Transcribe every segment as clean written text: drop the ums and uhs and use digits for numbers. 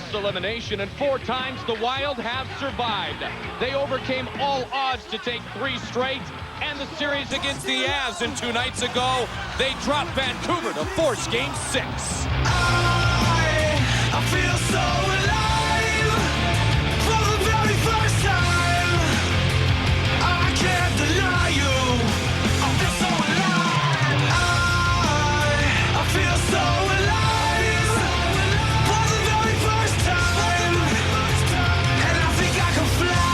almost elimination, and 4 times the Wild have survived. They overcame all odds to take 3 straight, and the series against the Avs in 2 nights ago, they dropped Vancouver to force Game 6. I feel so alive for the very first time. I can't deny you. I feel so alive. I feel so alive for the very first time. And I think I can fly.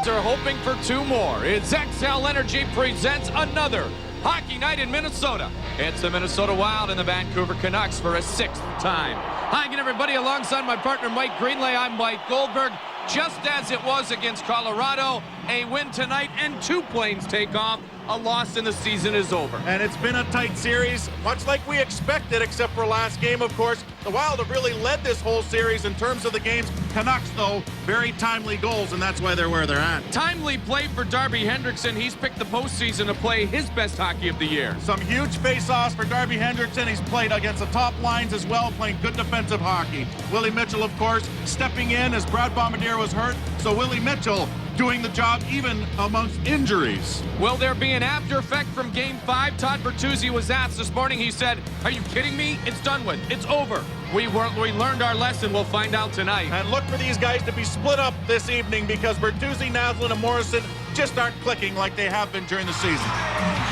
They're hoping for 2 more. It's XL Energy presents another Hockey Night in Minnesota. It's the Minnesota Wild and the Vancouver Canucks for a 6th time. Hi again, everybody. Alongside my partner, Mike Greenlay, I'm Mike Goldberg. Just as it was against Colorado, a win tonight and 2 planes take off. A loss in the season is over. And it's been a tight series, much like we expected, except for last game, of course. The Wild have really led this whole series in terms of the games. Canucks, though, very timely goals, and that's why they're where they're at. Timely play for Darby Hendrickson. He's picked the postseason to play his best hockey of the year. Some huge face-offs for Darby Hendrickson. He's played against the top lines as well, playing good defensive hockey. Willie Mitchell, of course, stepping in as Brad Bombardier was hurt. So Willie Mitchell doing the job even amongst injuries. Will there be an after effect from Game 5? Todd Bertuzzi was asked this morning. He said, "Are you kidding me? It's done with. It's over. We learned our lesson. We'll find out tonight." And look for these guys to be split up this evening because Bertuzzi, Naslund, and Morrison just aren't clicking like they have been during the season.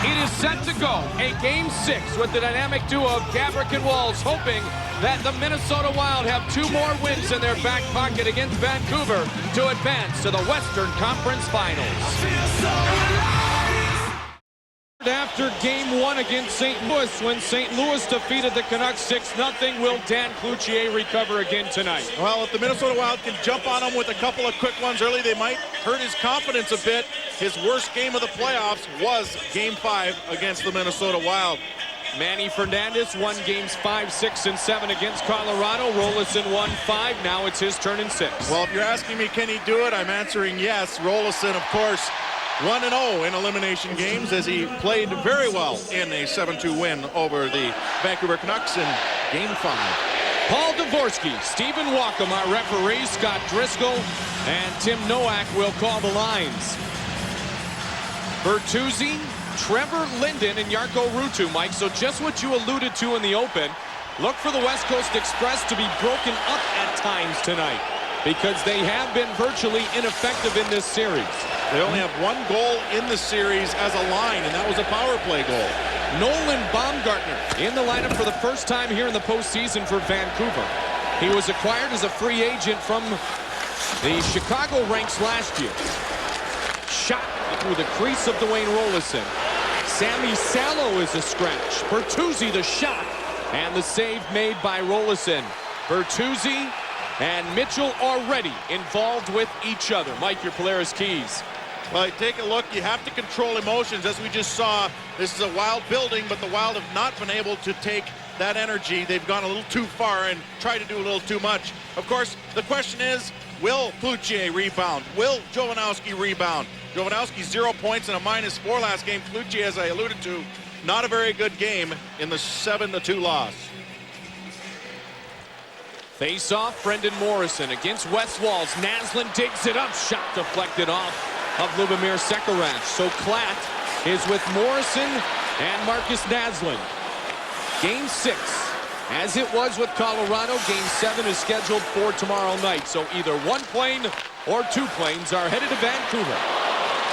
It is set to go. A Game 6 with the dynamic duo of Gaborik and Walls, hoping that the Minnesota Wild have 2 more wins in their back pocket against Vancouver to advance to the Western Conference Finals. After Game 1 against St. Louis, when St. Louis defeated the Canucks 6-0, will Dan Cloutier recover again tonight? Well, if the Minnesota Wild can jump on him with a couple of quick ones early, they might hurt his confidence a bit. His worst game of the playoffs was Game 5 against the Minnesota Wild. Manny Fernandez won Games 5, 6, and 7 against Colorado. Rolison won 5. Now it's his turn in 6. Well, if you're asking me, can he do it? I'm answering yes. Rolison, of course, 1-0 in elimination games as he played very well in a 7-2 win over the Vancouver Canucks in Game 5. Paul Dvorsky, Stephen Walkom, our referees, Scott Driscoll, and Tim Nowak will call the lines. Bertuzzi, Trevor Linden, and Jarkko Ruutu, Mike. So just what you alluded to in the open. Look for the West Coast Express to be broken up at times tonight because they have been virtually ineffective in this series. They only have 1 goal in the series as a line, and that was a power play goal. Nolan Baumgartner in the lineup for the first time here in the postseason for Vancouver. He was acquired as a free agent from the Chicago ranks last year. Shot through the crease of Dwayne Rolison. Sammy Salo is a scratch. Bertuzzi the shot, and the save made by Rolison. Bertuzzi and Mitchell already involved with each other. Mike, your Polaris keys. Well, take a look. You have to control emotions. As we just saw, this is a Wild building, but the Wild have not been able to take that energy. They've gone a little too far and tried to do a little too much. Of course, the question is, will Cloutier rebound? Will Jovanovski rebound? Jovanovski 0 points and a -4 last game. Cloutier, as I alluded to, not a very good game in the 7-2 loss. Face-off, Brendan Morrison against Wes Walls. Naslund digs it up. Shot deflected off of Lubomir Sekerac. So Klatt is with Morrison and Marcus Naslund. Game 6, as it was with Colorado, Game 7 is scheduled for tomorrow night. So either 1 plane or 2 planes are headed to Vancouver.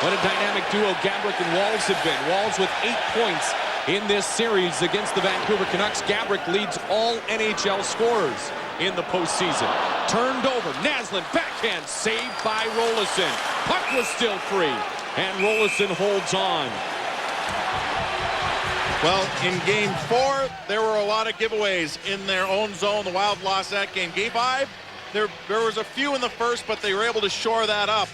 What a dynamic duo Gaborik and Walls have been. Walls with 8 points in this series against the Vancouver Canucks. Gaborik leads all NHL scorers in the postseason. Turned over, Naslund backhand, saved by Rolison. Puck was still free, and Rolison holds on. Well, in Game 4, there were a lot of giveaways in their own zone. The Wild lost that game. Game 5, there was a few in the first, but they were able to shore that up.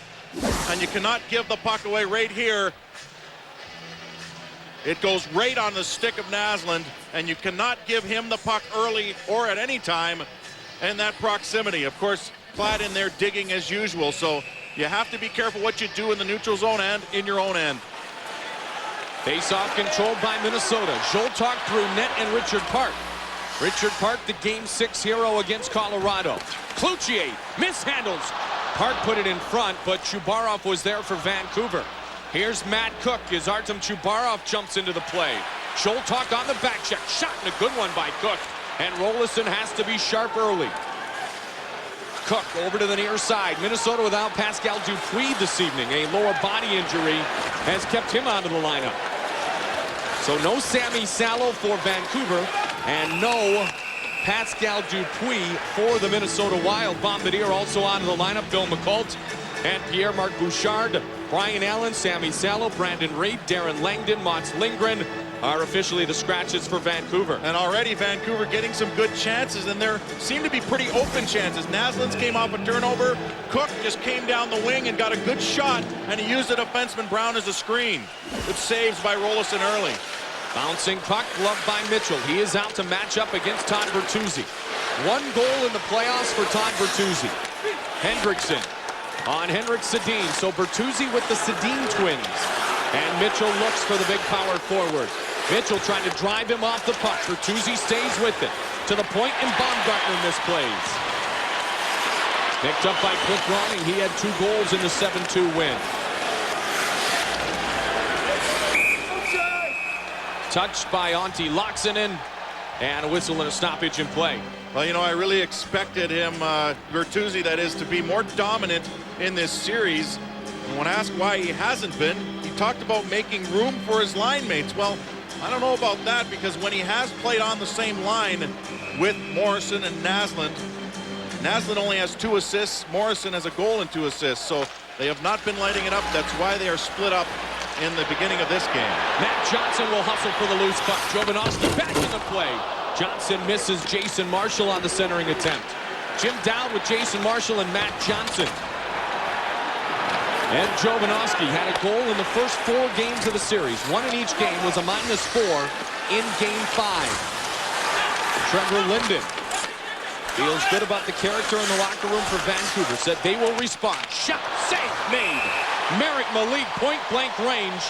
And you cannot give the puck away right here. It goes right on the stick of Naslund, and you cannot give him the puck early or at any time in that proximity. Of course, Klatt in there digging as usual, so you have to be careful what you do in the neutral zone and in your own end. Face-off controlled by Minnesota. Zoltak through net and Richard Park. Richard Park, the Game 6 hero against Colorado. Cloutier mishandles. Park put it in front, but Chubarov was there for Vancouver. Here's Matt Cook as Artem Chubarov jumps into the play. Sholtok on the back check. Shot and a good one by Cook. And Rolison has to be sharp early. Cook over to the near side. Minnesota without Pascal Dupuis this evening. A lower body injury has kept him out of the lineup. So no Sammy Salo for Vancouver and no Pascal Dupuis for the Minnesota Wild. Bombardier also out of the lineup. Bill McCult and Pierre-Marc Bouchard. Brian Allen, Sammy Salo, Brandon Reid, Darren Langdon, Mats Lindgren are officially the scratches for Vancouver. And already Vancouver getting some good chances, and there seem to be pretty open chances. Naslund's came off a turnover. Cook just came down the wing and got a good shot, and he used the defenseman Brown as a screen. Good saves by Rolison early. Bouncing puck, gloved by Mitchell. He is out to match up against Todd Bertuzzi. 1 goal in the playoffs for Todd Bertuzzi. Hendrickson on Henrik Sedin. So Bertuzzi with the Sedin twins. And Mitchell looks for the big power forward. Mitchell trying to drive him off the puck. Bertuzzi stays with it. To the point, and Baumgartner misplays. Picked up by Cliff Ronning. He had 2 goals in the 7-2 win. Touched by Antti Laaksonen, and a whistle and a stoppage in play. Well, you know, I really expected him, Bertuzzi that is, to be more dominant in this series. And when asked why he hasn't been, he talked about making room for his line mates. Well, I don't know about that, because when he has played on the same line with Morrison and Naslund, Naslund only has 2 assists, Morrison has a goal and 2 assists, so they have not been lighting it up. That's why they are split up in the beginning of this game. Matt Johnson will hustle for the loose puck. Jovanovski back in the play. Johnson misses Jason Marshall on the centering attempt. Jim Dowd with Jason Marshall and Matt Johnson. And Jovanovski had a goal in the first 4 games of the series. 1 in each game, was a -4 in Game 5. Trevor Linden feels good about the character in the locker room for Vancouver. Said they will respond. Shot, save, made. Merrick Malik, point-blank range.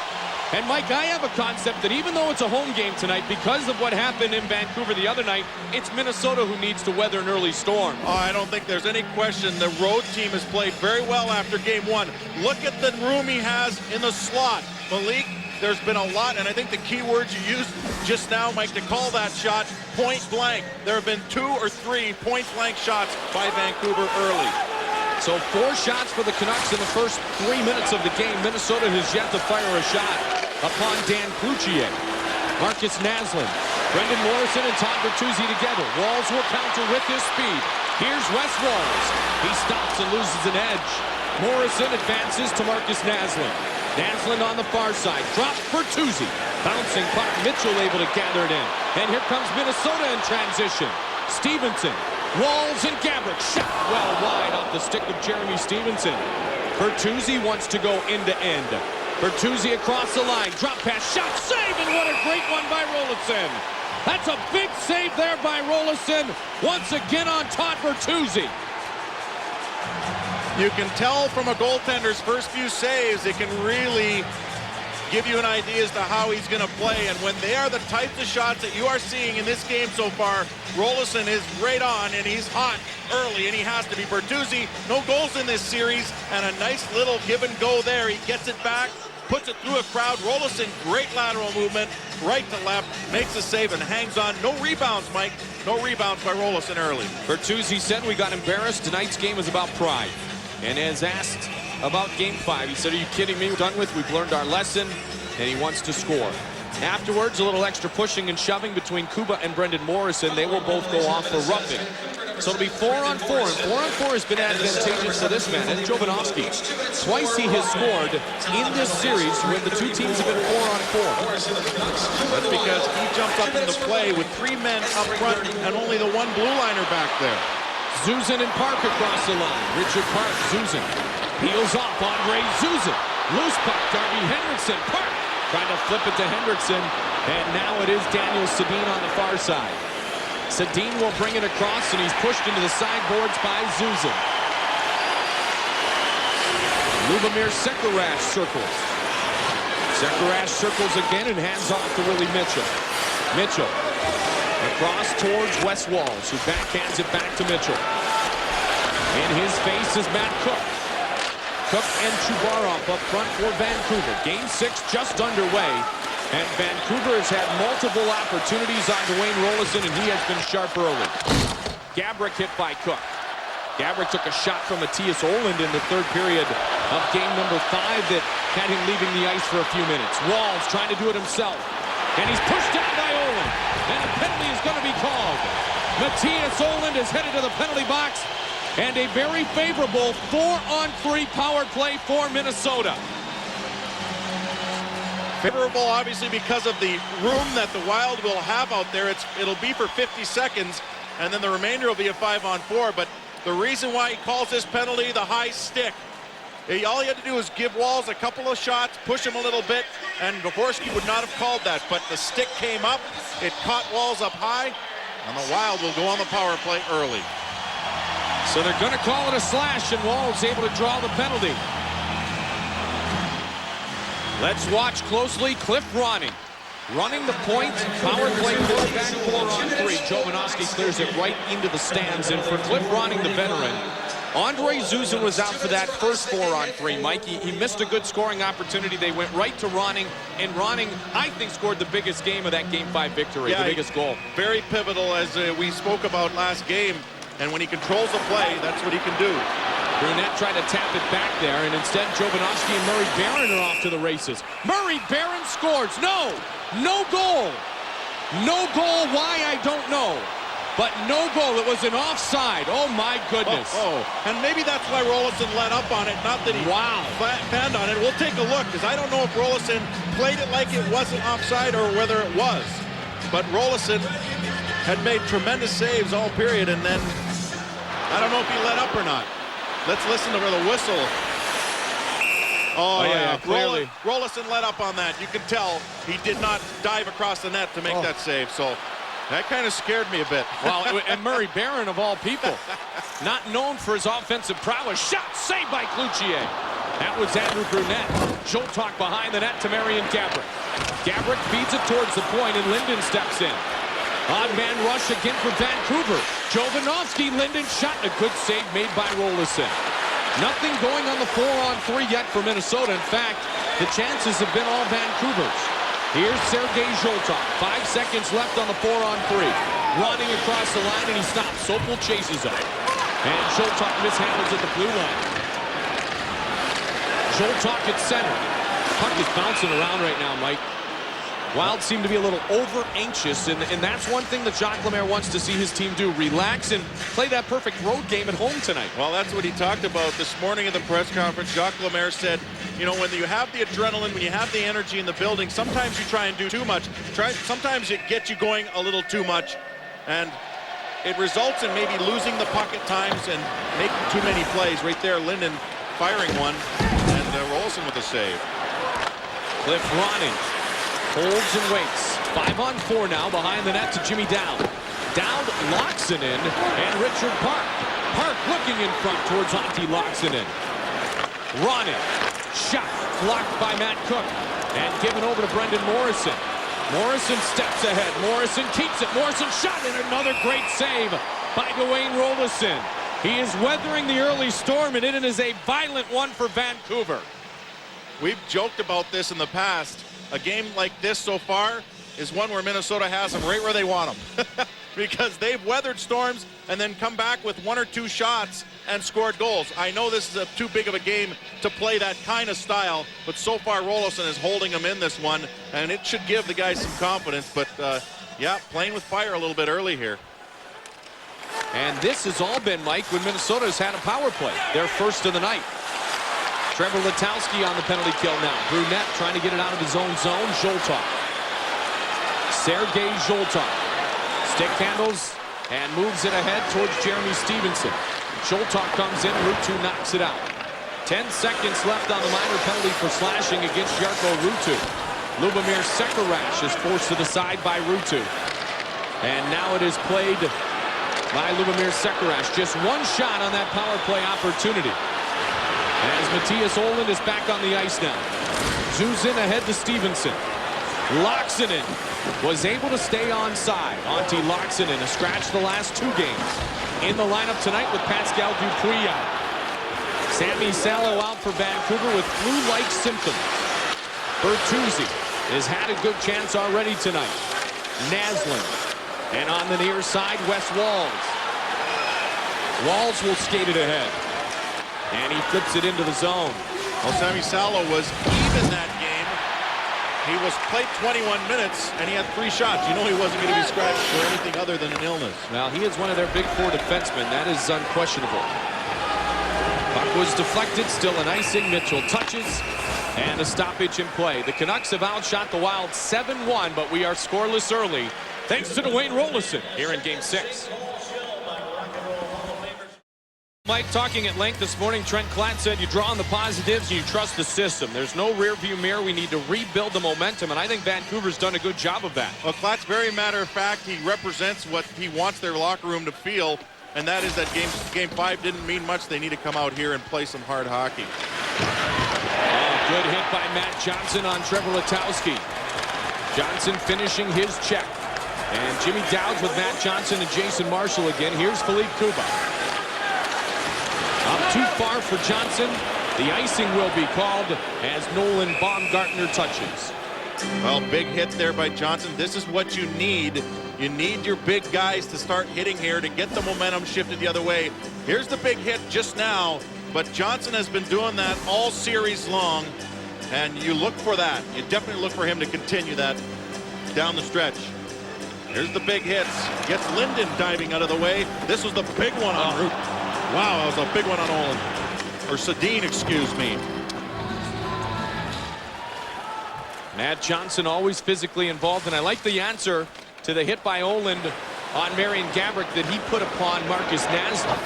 And, Mike, I have a concept that even though it's a home game tonight, because of what happened in Vancouver the other night, it's Minnesota who needs to weather an early storm. Oh, I don't think there's any question the road team has played very well after Game 1. Look at the room he has in the slot. Malik, there's been a lot, and I think the key words you used just now, Mike, to call that shot, point-blank. There have been 2 or 3 point-blank shots by Vancouver early. So 4 shots for the Canucks in the first 3 minutes of the game. Minnesota has yet to fire a shot upon Dan Cloutier. Marcus Naslund, Brendan Morrison, and Todd Bertuzzi together. Walls will counter with his speed. Here's Wes Walls. He stops and loses an edge. Morrison advances to Marcus Naslund. Naslund on the far side. Drops Bertuzzi. Bouncing puck. Mitchell able to gather it in. And here comes Minnesota in transition. Stevenson. Walls and Gabrick. Shot well wide off the stick of Jeremy Stevenson. Bertuzzi wants to go end-to-end. Bertuzzi across the line. Drop pass. Shot. Save. And what a great one by Rolison. That's a big save there by Rolison. Once again on Todd Bertuzzi. You can tell from a goaltender's first few saves, it can really give you an idea as to how he's going to play. And when they are the types of shots that you are seeing in this game so far, Rolison is right on, and he's hot early, and he has to be. Bertuzzi, no goals in this series, and a nice little give and go there. He gets it back, puts it through a crowd. Rolison, great lateral movement, right to left, makes a save and hangs on. No rebounds, Mike. No rebounds by Rolison early. Bertuzzi said we got embarrassed. Tonight's game is about pride. And as asked about Game 5, he said, "Are you kidding me? We're done with. We've learned our lesson," and he wants to score. Afterwards, a little extra pushing and shoving between Kuba and Brendan Morrison. They will both go off for roughing. So it'll be 4-on-4, and 4-on-4 has been advantageous for this man, and Jovanovski. Twice he has scored in this series when the 2 teams have been 4-on-4. That's because he jumped up in the play with 3 men up front and only the 1 blue liner back there. Zuzan and Park across the line. Richard Park, Zuzan. Peels off, Andre Zuzan. Loose puck, Darby Hendrickson. Park trying to flip it to Hendrickson. And now it is Daniel Sedin on the far side. Sedin will bring it across, and he's pushed into the sideboards by Zuzan. Lubomir Sekerash circles. Sekerash circles again and hands off to Willie Mitchell. Mitchell Across towards Wes Walz, who backhands it back to Mitchell. In his face is Matt Cook. Cook and Chubarov up front for Vancouver. Game 6 just underway. And Vancouver has had multiple opportunities on Dwayne Roloson, and he has been sharp early. Gabrick hit by Cook. Gabrick took a shot from Matthias Ohlund in the third period of game number 5 that had him leaving the ice for a few minutes. Walz trying to do it himself. And he's pushed down by Ohlund. And a penalty is going to be called. Matthias Ohlund is headed to the penalty box. And a very favorable 4-on-3 power play for Minnesota. Favorable, obviously, because of the room that the Wild will have out there. It'll be for 50 seconds, and then the remainder will be a 5-on-4. But the reason why he calls this penalty the high stick, all he had to do was give Walz a couple of shots, push him a little bit, and Gaborsky would not have called that. But the stick came up, it caught Walz up high, and the Wild will go on the power play early. So they're going to call it a slash, and Walz able to draw the penalty. Let's watch closely Cliff Ronning. Running the point, power play push back 4-on-3. Jovanovski clears it right into the stands. And for Cliff Ronning, the veteran, Andre Zuzin was out for that first 4-on-3, Mike. He missed a good scoring opportunity. They went right to Ronning, and Ronning, I think, scored the biggest game of that Game 5 victory, the biggest goal. Very pivotal, as we spoke about last game. And when he controls the play, that's what he can do. Brunette tried to tap it back there, and instead Jovanovski and Murray Barron are off to the races. Murray Barron scores. No goal. No goal. Why, I don't know. But no goal. It was an offside. Oh, my goodness. And maybe that's why Roloson let up on it. Not that he fanned on it. We'll take a look, because I don't know if Roloson played it like it wasn't offside or whether it was. But Roloson had made tremendous saves all period, and then I don't know if he let up or not. Let's listen to the whistle. Oh yeah, clearly. Roloson let up on that. You can tell he did not dive across the net to make that save. So that kind of scared me a bit. Well, and Murray Barron, of all people, not known for his offensive prowess. Shot saved by Cloutier. That was Andrew Brunette. Joltok behind the net to Marian Gabrick. Gabrick feeds it towards the point, and Linden steps in. Odd man rush again for Vancouver. Jovanovski, Linden shot. A good save made by Roloson. Nothing going on the 4-on-3 yet for Minnesota. In fact, the chances have been all Vancouver's. Here's Sergei Joltok. 5 seconds left on the 4-on-3. Running across the line, and he stops. Sopel chases him. And Joltok mishandles at the blue line. Joltok at center. Puck is bouncing around right now, Mike. Wild seem to be a little over-anxious, and that's one thing that Jacques Lemaire wants to see his team do. Relax and play that perfect road game at home tonight. Well, that's what he talked about this morning at the press conference. Jacques Lemaire said, you know, when you have the adrenaline, when you have the energy in the building, sometimes you try and do too much. Sometimes it gets you going a little too much, and it results in maybe losing the puck at times and making too many plays. Right there, Linden firing one, and Roloson with a save. Cliff Ronning holds and waits. 5-on-4 now behind the net to Jimmy Dowd. Dowd locks it in, and Richard Park. Park looking in front towards Antti Laaksonen. Ronning. Shot blocked by Matt Cook. And given over to Brendan Morrison. Morrison steps ahead. Morrison keeps it. Morrison shot, and another great save by Dwayne Roloson. He is weathering the early storm, and it is a violent one for Vancouver. We've joked about this in the past. A game like this so far is one where Minnesota has them right where they want them. Because they've weathered storms and then come back with 1 or 2 shots and scored goals. I know this is too big of a game to play that kind of style, but so far Roloson is holding them in this one, and it should give the guys some confidence. But yeah, playing with fire a little bit early here. And this has all been, Mike, when Minnesota has had a power play. Their first of the night. Trevor Letowski on the penalty kill now. Brunette trying to get it out of his own zone. Joltok. Sergei Joltok. Stick handles and moves it ahead towards Jeremy Stevenson. Joltok comes in. Ruutu knocks it out. 10 seconds left on the minor penalty for slashing against Jarkko Ruutu. Lubomir Sekerash is forced to the side by Ruutu. And now it is played by Lubomir Sekerash. Just one shot on that power play opportunity. As Matthias Ohlund is back on the ice now. Zuzin ahead to Stevenson. Loxinen was able to stay onside. Antti Loxinen has scratched the last 2 games. In the lineup tonight with Pascal Dupuis out. Sami Salo out for Vancouver with flu-like symptoms. Bertuzzi has had a good chance already tonight. Naslund. And on the near side, Wes Walz. Walz will skate it ahead. And he flips it into the zone. Well, Sami Salo was even that game. He was played 21 minutes, and he had 3 shots. You know he wasn't going to be scratched for anything other than an illness. Well, he is one of their big 4 defensemen. That is unquestionable. Puck was deflected. Still an icing. Mitchell touches. And a stoppage in play. The Canucks have outshot the Wild 7-1, but we are scoreless early. Thanks to Dwayne Rolison here in Game 6. Mike talking at length this morning. Trent Klatt said you draw on the positives and you trust the system. There's no rearview mirror. We need to rebuild the momentum, and I think Vancouver's done a good job of that. Well, Klatt's very matter of fact. He represents what he wants their locker room to feel, and that is that game 5 didn't mean much. They need to come out here and play some hard hockey. Oh, good hit by Matt Johnson on Trevor Letowski. Johnson finishing his check. And Jimmy Dowds with Matt Johnson and Jason Marshall again. Here's Philippe Kuba. Up too far for Johnson. The icing will be called as Nolan Baumgartner touches. Well, big hit there by Johnson. This is what you need. You need your big guys to start hitting here to get the momentum shifted the other way. Here's the big hit just now, but Johnson has been doing that all series long, and you look for that. You definitely look for him to continue that down the stretch. Here's the big hits. Gets Linden diving out of the way. This was the big one on Root. Wow, that was a big one on Olin. Or Sedin, excuse me. Matt Johnson always physically involved, and I like the answer to the hit by Oland on Marian Gaborik that he put upon Marcus Naslund.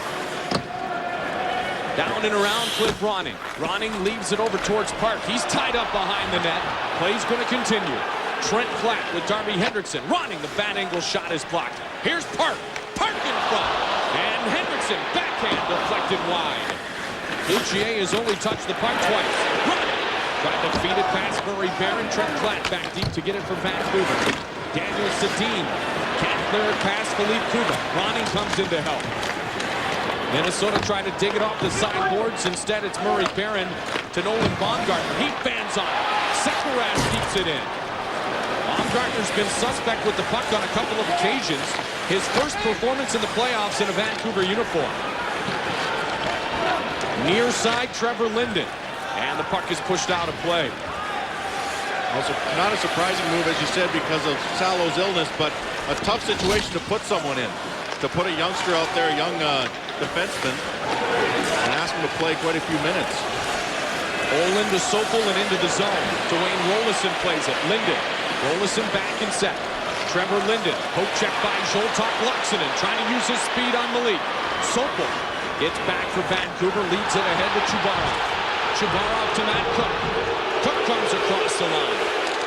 Down and around Cliff Ronning. Ronning leaves it over towards Park. He's tied up behind the net. Play's going to continue. Trent Klatt with Darby Hendrickson. Ronning, the bad angle shot is blocked. Here's Park. Park in front. And Hendrickson, backhand deflected wide. Lucier has only touched the puck twice. Ronning tried to feed it past Murray Barron. Trent Klatt back deep to get it for Vancouver. Daniel Sedin can't clear it past Philippe Kuba. Ronning comes in to help. Minnesota tried to dig it off the sideboards. Instead, it's Murray Barron to Nolan Baumgartner. He fans on it. Sekaras keeps it in. Baumgartner's been suspect with the puck on a couple of occasions. His first performance in the playoffs in a Vancouver uniform. Near side, Trevor Linden. And the puck is pushed out of play. Also, not a surprising move, as you said, because of Salo's illness, but a tough situation to put someone in. To put a youngster out there, a young defenseman, and ask him to play quite a few minutes. Oland to Sopel and into the zone. Dwayne Rolison plays it. Linden. Rolison back and set. Trevor Linden. Poke check by Zoltak Loxinen. Trying to use his speed on Malik. Sopel gets back for Vancouver. Leads it ahead to Chubarov. Chubarov to Matt Cook. Cook comes across the line.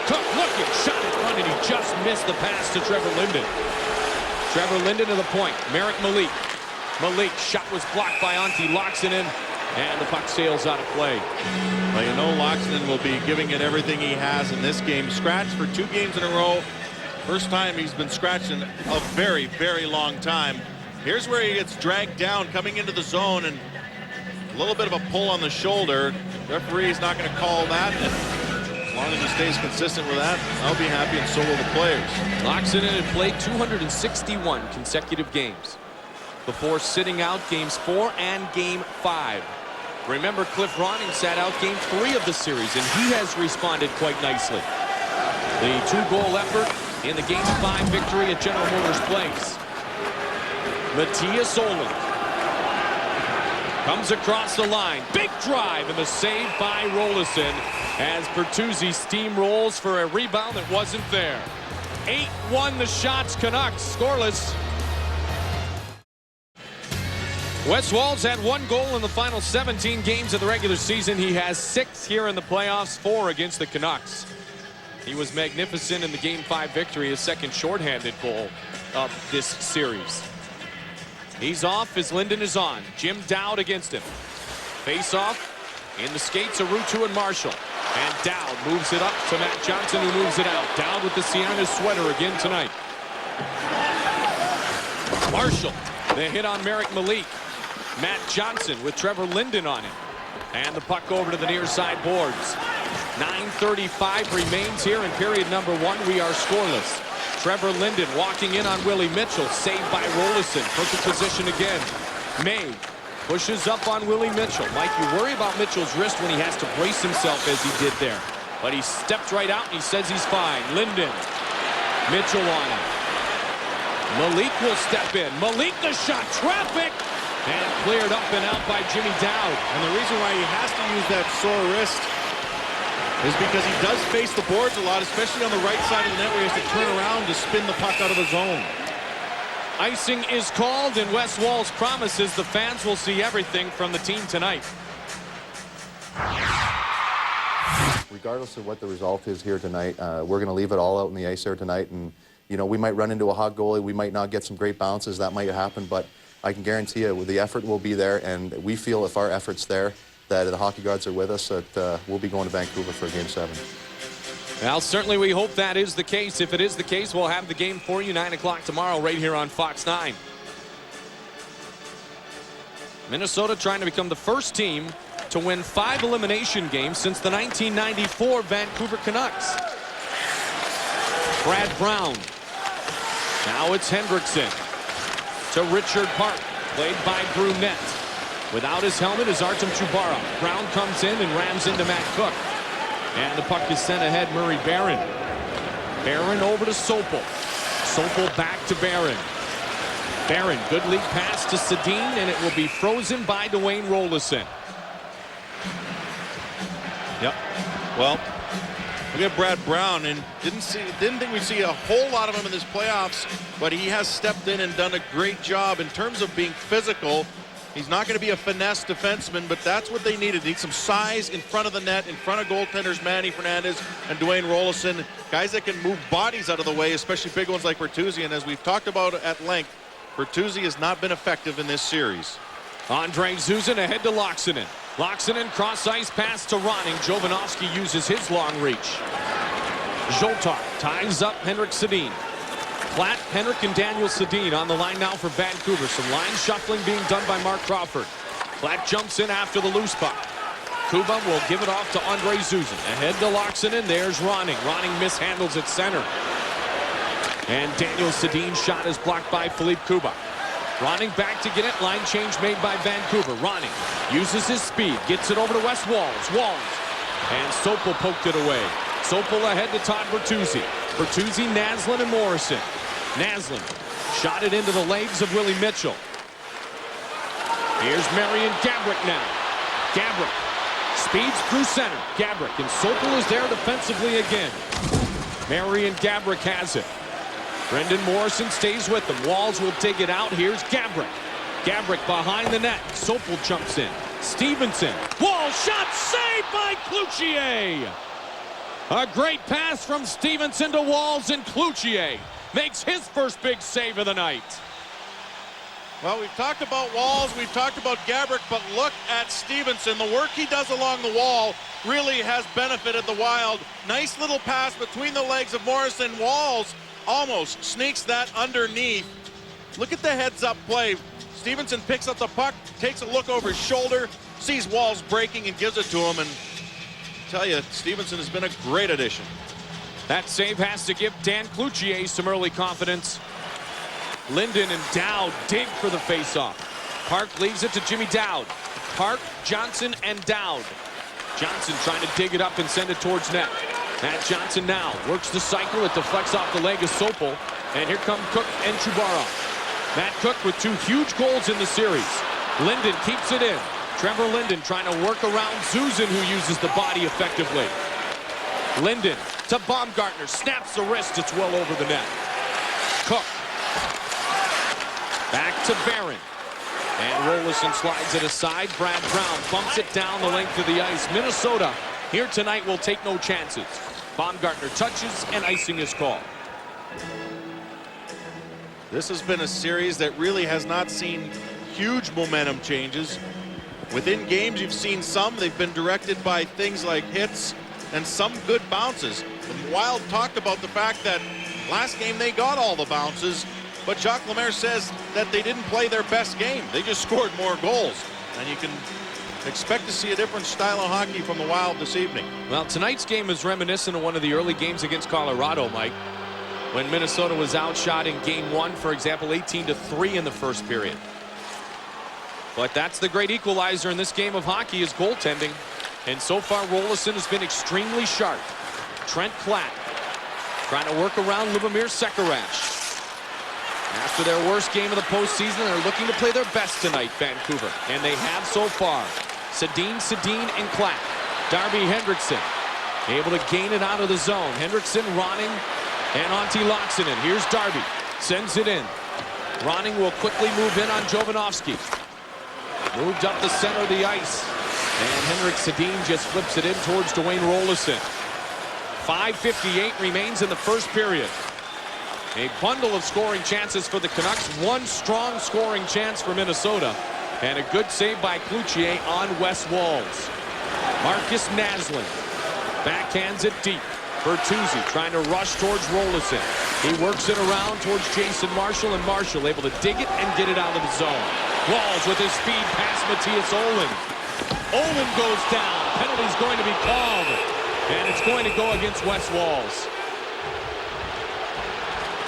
Cook looking. Shot in front and he just missed the pass to Trevor Linden. Trevor Linden to the point. Merrick Malik. Malik shot was blocked by Antti Loxinen. And the puck sails out of play. Well, you know Loxinen will be giving it everything he has in this game. Scratched for 2 games in a row. First time he's been scratched in a very, very long time. Here's where he gets dragged down coming into the zone, and a little bit of a pull on the shoulder. Referee's not going to call that. And as long as he stays consistent with that, I'll be happy, and so will the players. Loxinen had played 261 consecutive games before sitting out games 4 and game 5. Remember, Cliff Ronning sat out game 3 of the series, and he has responded quite nicely. The 2-goal effort in the game 5 victory at General Motors Place. Matthias Oland comes across the line. Big drive and the save by Rolison as Bertuzzi steamrolls for a rebound that wasn't there. 8-1 the shots. Canucks scoreless. Wes Walz had 1 goal in the final 17 games of the regular season. He has 6 here in the playoffs, 4 against the Canucks. He was magnificent in the Game 5 victory, his second shorthanded goal of this series. He's off as Linden is on. Jim Dowd against him. Face off in the skates of Ruutu and Marshall. And Dowd moves it up to Matt Johnson, who moves it out. Dowd with the Sienna sweater again tonight. Marshall, the hit on Merrick Malik. Matt Johnson with Trevor Linden on him. And the puck over to the near side boards. 9:35 remains here in period number 1. We are scoreless. Trevor Linden walking in on Willie Mitchell. Saved by Rolison. Perfect position again. May pushes up on Willie Mitchell. Mike, you worry about Mitchell's wrist when he has to brace himself as he did there. But he stepped right out and he says he's fine. Linden. Mitchell on him. Malik will step in. Malik the shot. Traffic. And cleared up and out by Jimmy Dowd. And the reason why he has to use that sore wrist is because he does face the boards a lot, especially on the right side of the net where he has to turn around to spin the puck out of the zone. Icing is called, and Wes Walz promises the fans will see everything from the team tonight. Regardless of what the result is here tonight, we're going to leave it all out in the ice there tonight. And, you know, we might run into a hot goalie. We might not get some great bounces. That might happen. But I can guarantee you the effort will be there. And we feel if our effort's there, that the hockey gods are with us, that we'll be going to Vancouver for Game 7. Well, certainly we hope that is the case. If it is the case, we'll have the game for you 9 o'clock tomorrow right here on Fox 9. Minnesota trying to become the first team to win 5 elimination games since the 1994 Vancouver Canucks. Brad Brown. Now it's Hendrickson to Richard Park, played by Brunette. Without his helmet is Artem Chubarov. Brown comes in and rams into Matt Cook. And the puck is sent ahead, Murray Barron. Barron over to Sopel. Sopel back to Barron. Barron, good lead pass to Sedin, and it will be frozen by Dwayne Rolison. Yep. Well, look at Brad Brown, and didn't think we'd see a whole lot of him in this playoffs, but he has stepped in and done a great job in terms of being physical. He's not going to be a finesse defenseman, but that's what they needed. They need some size in front of the net, in front of goaltenders Manny Fernandez and Dwayne Rolison. Guys that can move bodies out of the way, especially big ones like Bertuzzi. And as we've talked about at length, Bertuzzi has not been effective in this series. Andre Zuzin ahead to Loxinen. Loxinen cross ice pass to Ronning. Jovanovski uses his long reach. Zoltar ties up Henrik Sedin. Platt, Henrik, and Daniel Sedin on the line now for Vancouver. Some line shuffling being done by Mark Crawford. Platt jumps in after the loose puck. Kuba will give it off to Andre Zuzin. Ahead to Loxinen. There's Ronning. Ronning mishandles at center. And Daniel Sedin's shot is blocked by Philippe Kuba. Ronning back to get it. Line change made by Vancouver. Ronning uses his speed. Gets it over to Wes Walz. Walz. And Sopel poked it away. Sopel ahead to Todd Bertuzzi. Bertuzzi, Naslin, and Morrison. Naslin shot it into the legs of Willie Mitchell. Here's Marian Gaborik now. Gaborik speeds through center. Gaborik, and Sopel is there defensively again. Marian Gaborik has it. Brendan Morrison stays with them. Walz will dig it out. Here's Gaborik. Gaborik behind the net. Sopel jumps in. Stevenson. Walz shot saved by Cloutier. A great pass from Stevenson to Walz, and Cloutier makes his first big save of the night. Well, we've talked about Walz, we've talked about Gaborik, but look at Stevenson. The work he does along the wall really has benefited the Wild. Nice little pass between the legs of Morrison. Walz almost sneaks that underneath. Look at the heads-up play. Stevenson picks up the puck, takes a look over his shoulder, sees Walz breaking and gives it to him, and I tell you, Stevenson has been a great addition. That save has to give Dan Cloutier some early confidence. Linden and Dowd dig for the faceoff. Park leaves it to Jimmy Dowd. Park, Johnson, and Dowd. Johnson trying to dig it up and send it towards net. Matt Johnson now works the cycle. It deflects off the leg of Sopel. And here come Cook and Chubarov. Matt Cook with 2 huge goals in the series. Linden keeps it in. Trevor Linden trying to work around Zuzin, who uses the body effectively. Linden to Baumgartner, snaps the wrist, it's well over the net. Cook. Back to Barron. And Rolison slides it aside. Brad Brown bumps it down the length of the ice. Minnesota here tonight will take no chances. Baumgartner touches, and icing is called. This has been a series that really has not seen huge momentum changes. Within games, you've seen some. They've been directed by things like hits, and some good bounces. The Wild talked about the fact that last game they got all the bounces, but Jacques Lemaire says that they didn't play their best game. They just scored more goals. And you can expect to see a different style of hockey from the Wild this evening. Well, tonight's game is reminiscent of one of the early games against Colorado, Mike, when Minnesota was outshot in game 1, for example, 18-3 in the first period. But that's the great equalizer in this game of hockey, is goaltending. And so far, Rolison has been extremely sharp. Trent Klatt trying to work around Lubomir Sekerash. After their worst game of the postseason, they're looking to play their best tonight, Vancouver. And they have so far. Sedin, and Klatt. Darby Hendrickson able to gain it out of the zone. Hendrickson, Ronning, and Antti Laaksonen. Here's Darby. Sends it in. Ronning will quickly move in on Jovanovski. Moved up the center of the ice. And Henrik Sedin just flips it in towards Dwayne Rolison. 5:58 remains in the first period. A bundle of scoring chances for the Canucks. One strong scoring chance for Minnesota. And a good save by Cloutier on Wes Walz. Marcus Naslund backhands it deep. Bertuzzi trying to rush towards Rolison. He works it around towards Jason Marshall, and Marshall able to dig it and get it out of the zone. Walz with his speed past Matthias Ohlund. Ohlund goes down. Penalty's going to be called. And it's going to go against Wes Walz.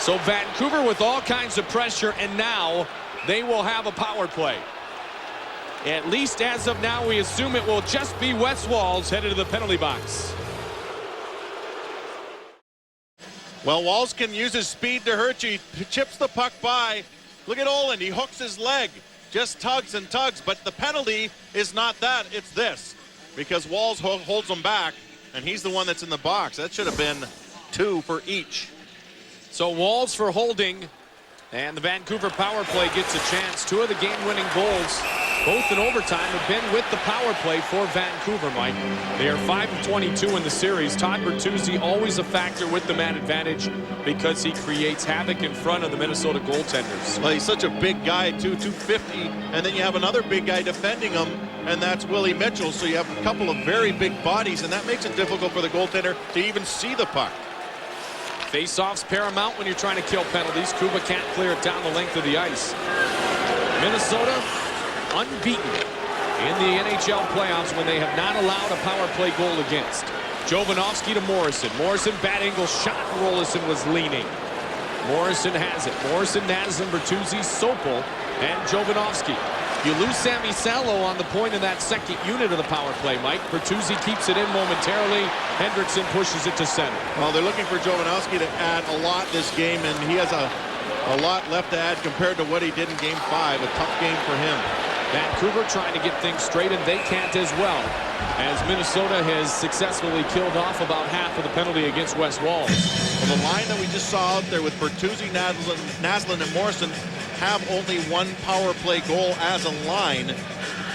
So Vancouver with all kinds of pressure, and now they will have a power play. At least as of now, we assume it will just be Wes Walz headed to the penalty box. Well, Walz can use his speed to hurt you. He chips the puck by. Look at Ohlund. He hooks his leg. Just tugs and tugs. But the penalty is not that. It's this. Because Walz holds him back, and he's the one that's in the box. That should have been 2 for each. So Walz for holding, and the Vancouver power play gets a chance. 2 of the game-winning goals, both in overtime, have been with the power play for Vancouver, Mike. They are 5 of 22 in the series. Todd Bertuzzi always a factor with the man advantage because he creates havoc in front of the Minnesota goaltenders. Well, he's such a big guy, too, 250, and then you have another big guy defending him, and that's Willie Mitchell. So you have a couple of very big bodies, and that makes it difficult for the goaltender to even see the puck. Face-offs paramount when you're trying to kill penalties. Kuba can't clear it down the length of the ice. Minnesota unbeaten in the NHL playoffs when they have not allowed a power play goal against. Jovanovski to Morrison. Morrison, bad angle shot. Rolison was leaning. Morrison has it. Morrison, Naslund, Bertuzzi, Sopel, and Jovanovski. You lose Sammy Salo on the point in that second unit of the power play, Mike. Bertuzzi keeps it in momentarily. Hendrickson pushes it to center. Well, they're looking for Jovanovski to add a lot this game, and he has a lot left to add compared to what he did in Game 5. A tough game for him. Vancouver trying to get things straight, and they can't as well, as Minnesota has successfully killed off about half of the penalty against Wes Walz. Well, the line that we just saw out there with Bertuzzi, Naslund, and Morrison have only 1 power play goal as a line.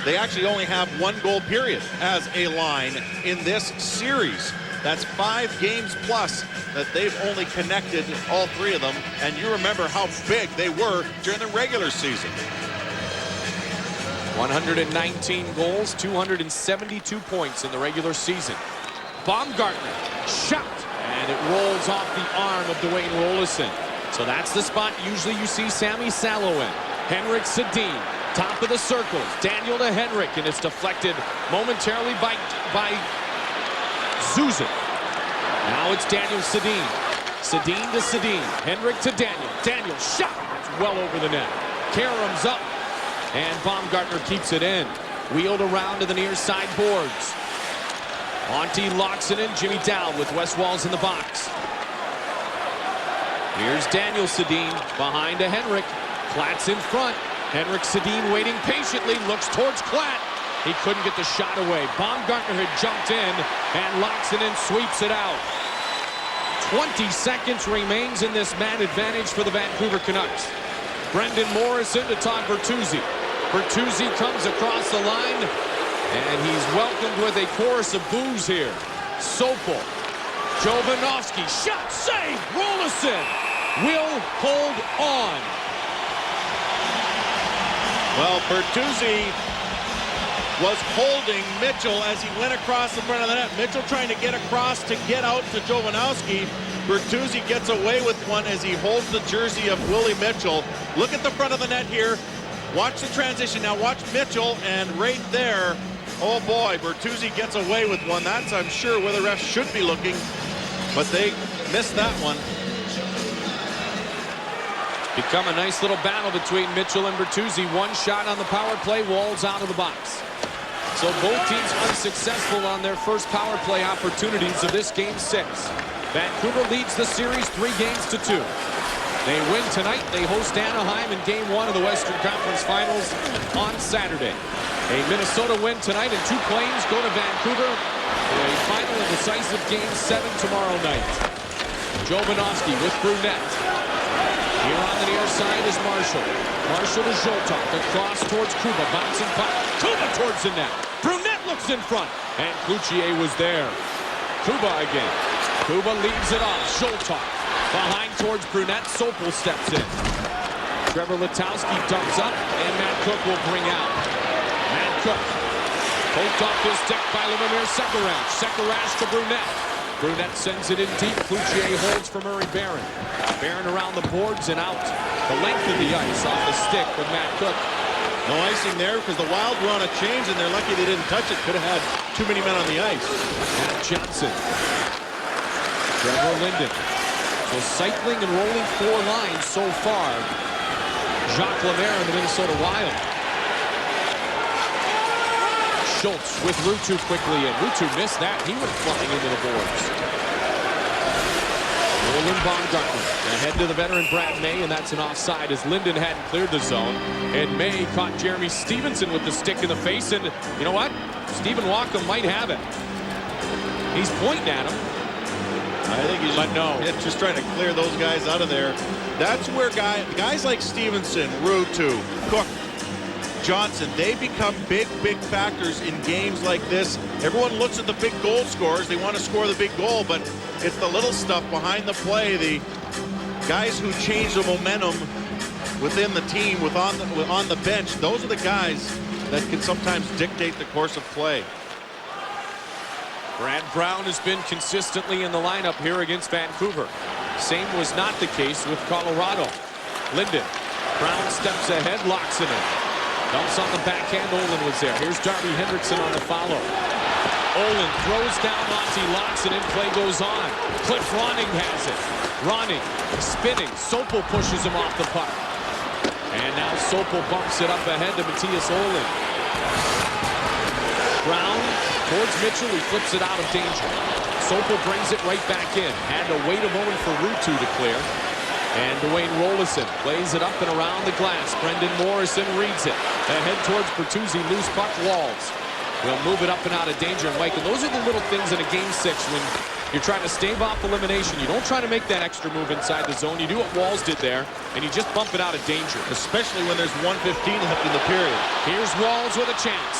They actually only have 1 goal period as a line in this series. That's 5 games plus that they've only connected, all 3 of them. And you remember how big they were during the regular season. 119 goals, 272 points in the regular season. Baumgartner, shot, and it rolls off the arm of Dwayne Rolison. So that's the spot usually you see Sammy Salo in. Henrik Sedin, top of the circles. Daniel to Henrik, and it's deflected momentarily by Zuzin. Now it's Daniel Sedin. Sedin to Sedin. Henrik to Daniel. Daniel shot. It's well over the net. Karem's up, and Baumgartner keeps it in. Wheeled around to the near side boards. Antti Laaksonen, Jimmy Dowd with Wes Walz in the box. Here's Daniel Sedin behind to Henrik. Klatt's in front. Henrik Sedin waiting patiently, looks towards Klatt. He couldn't get the shot away. Baumgartner had jumped in, and Laaksonen sweeps it out. 20 seconds remains in this man advantage for the Vancouver Canucks. Brendan Morrison to Todd Bertuzzi. Bertuzzi comes across the line, and he's welcomed with a chorus of boos here. Sopel, Jovanovski, shot, save, Rolison will hold on. Well, Bertuzzi was holding Mitchell as he went across the front of the net. Mitchell trying to get across to get out to Jovanovski. Bertuzzi gets away with one as he holds the jersey of Willie Mitchell. Look at the front of the net here. Watch the transition. Now watch Mitchell, and right there, oh boy, Bertuzzi gets away with one. That's, I'm sure, where the refs should be looking, but they missed that one. Become a nice little battle between Mitchell and Bertuzzi. One shot on the power play, Walls out of the box. So both teams unsuccessful on their first power play opportunities of this Game 6. Vancouver leads the series 3-2. They win tonight. They host Anaheim in Game 1 of the Western Conference Finals on Saturday. A Minnesota win tonight, and 2 planes go to Vancouver for a final and decisive Game 7 tomorrow night. Jovanovski with Brunette. Here on the near side is Marshall. Marshall to Zoltok, across towards Kuba, bouncing puck. Kuba towards the net. Brunette looks in front, and Cloutier was there. Kuba again. Kuba leaves it off. Zoltok behind towards Brunette. Sopel steps in. Trevor Letowski dumps up, and Matt Cook will bring out. Matt Cook poked off his stick by Lubomir Sekerash. Sekerash to Brunette. Brunette sends it in deep. Cloutier holds for Murray Barron. Barron around the boards and out the length of the ice off the stick with Matt Cook. No icing there because the Wild were on a change, and they're lucky they didn't touch it. Could have had too many men on the ice. Matt Johnson. Trevor Linden. So cycling and rolling 4 lines so far. Jacques Lemaire in the Minnesota Wild. Schultz with Ruutu quickly in. Ruutu missed that. He went flying into the boards. Roland Baumgartner ahead to the veteran Brad May, and that's an offside as Linden hadn't cleared the zone. And May caught Jeremy Stevenson with the stick in the face, and you know what? Stephen Walker might have it. He's pointing at him. I think he's just trying to clear those guys out of there. That's where guys like Stevenson, Ruutu, Cook, Johnson, they become big factors in games like this. Everyone looks at the big goal scorers. They want to score the big goal, but it's the little stuff behind the play, the guys who change the momentum within the team, on the bench. Those are the guys that can sometimes dictate the course of play. Brad Brown has been consistently in the lineup here against Vancouver. Same was not the case with Colorado. Linden. Brown steps ahead, locks it in. Dumps on the backhand. Olin was there. Here's Darby Hendrickson on the follow. Olin throws down Monty, locks it in. Play goes on. Cliff Ronning has it. Ronning spinning. Sopel pushes him off the puck. And now Sopel bumps it up ahead to Matthias Olin. Brown towards Mitchell. He flips it out of danger. Sopel brings it right back in. Had to wait a moment for Ruutu to clear. And Dwayne Rollison plays it up and around the glass. Brendan Morrison reads it. Ahead towards Bertuzzi. Loose puck. Walls will move it up and out of danger. And Mike, and those are the little things in a Game 6 when you're trying to stave off elimination. You don't try to make that extra move inside the zone. You do what Walls did there, and you just bump it out of danger. Especially when there's 1:15 left in the period. Here's Walls with a chance.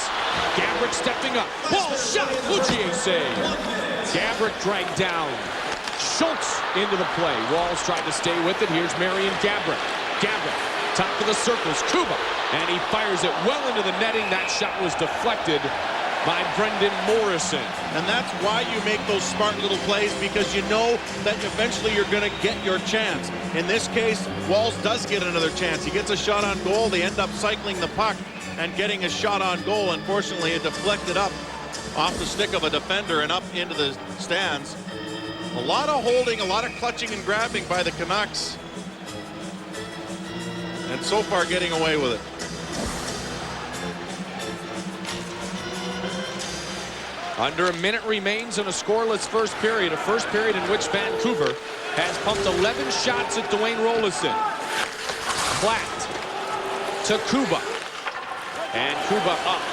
Gabrick stepping up. Wall shot. Cloutier save. Gabrick dragged down. Schultz into the play. Walls tried to stay with it. Here's Marian Gabrick. Gabrick, top of the circles. Kuba. And he fires it well into the netting. That shot was deflected by Brendan Morrison. And that's why you make those smart little plays, because you know that eventually you're going to get your chance. In this case, Walls does get another chance. He gets a shot on goal. They end up cycling the puck and getting a shot on goal. Unfortunately, it deflected up off the stick of a defender and up into the stands. A lot of holding, a lot of clutching and grabbing by the Canucks. And so far getting away with it. Under a minute remains in a scoreless first period. A first period in which Vancouver has pumped 11 shots at Dwayne Rollison. Platt to Kuba. And Kuba up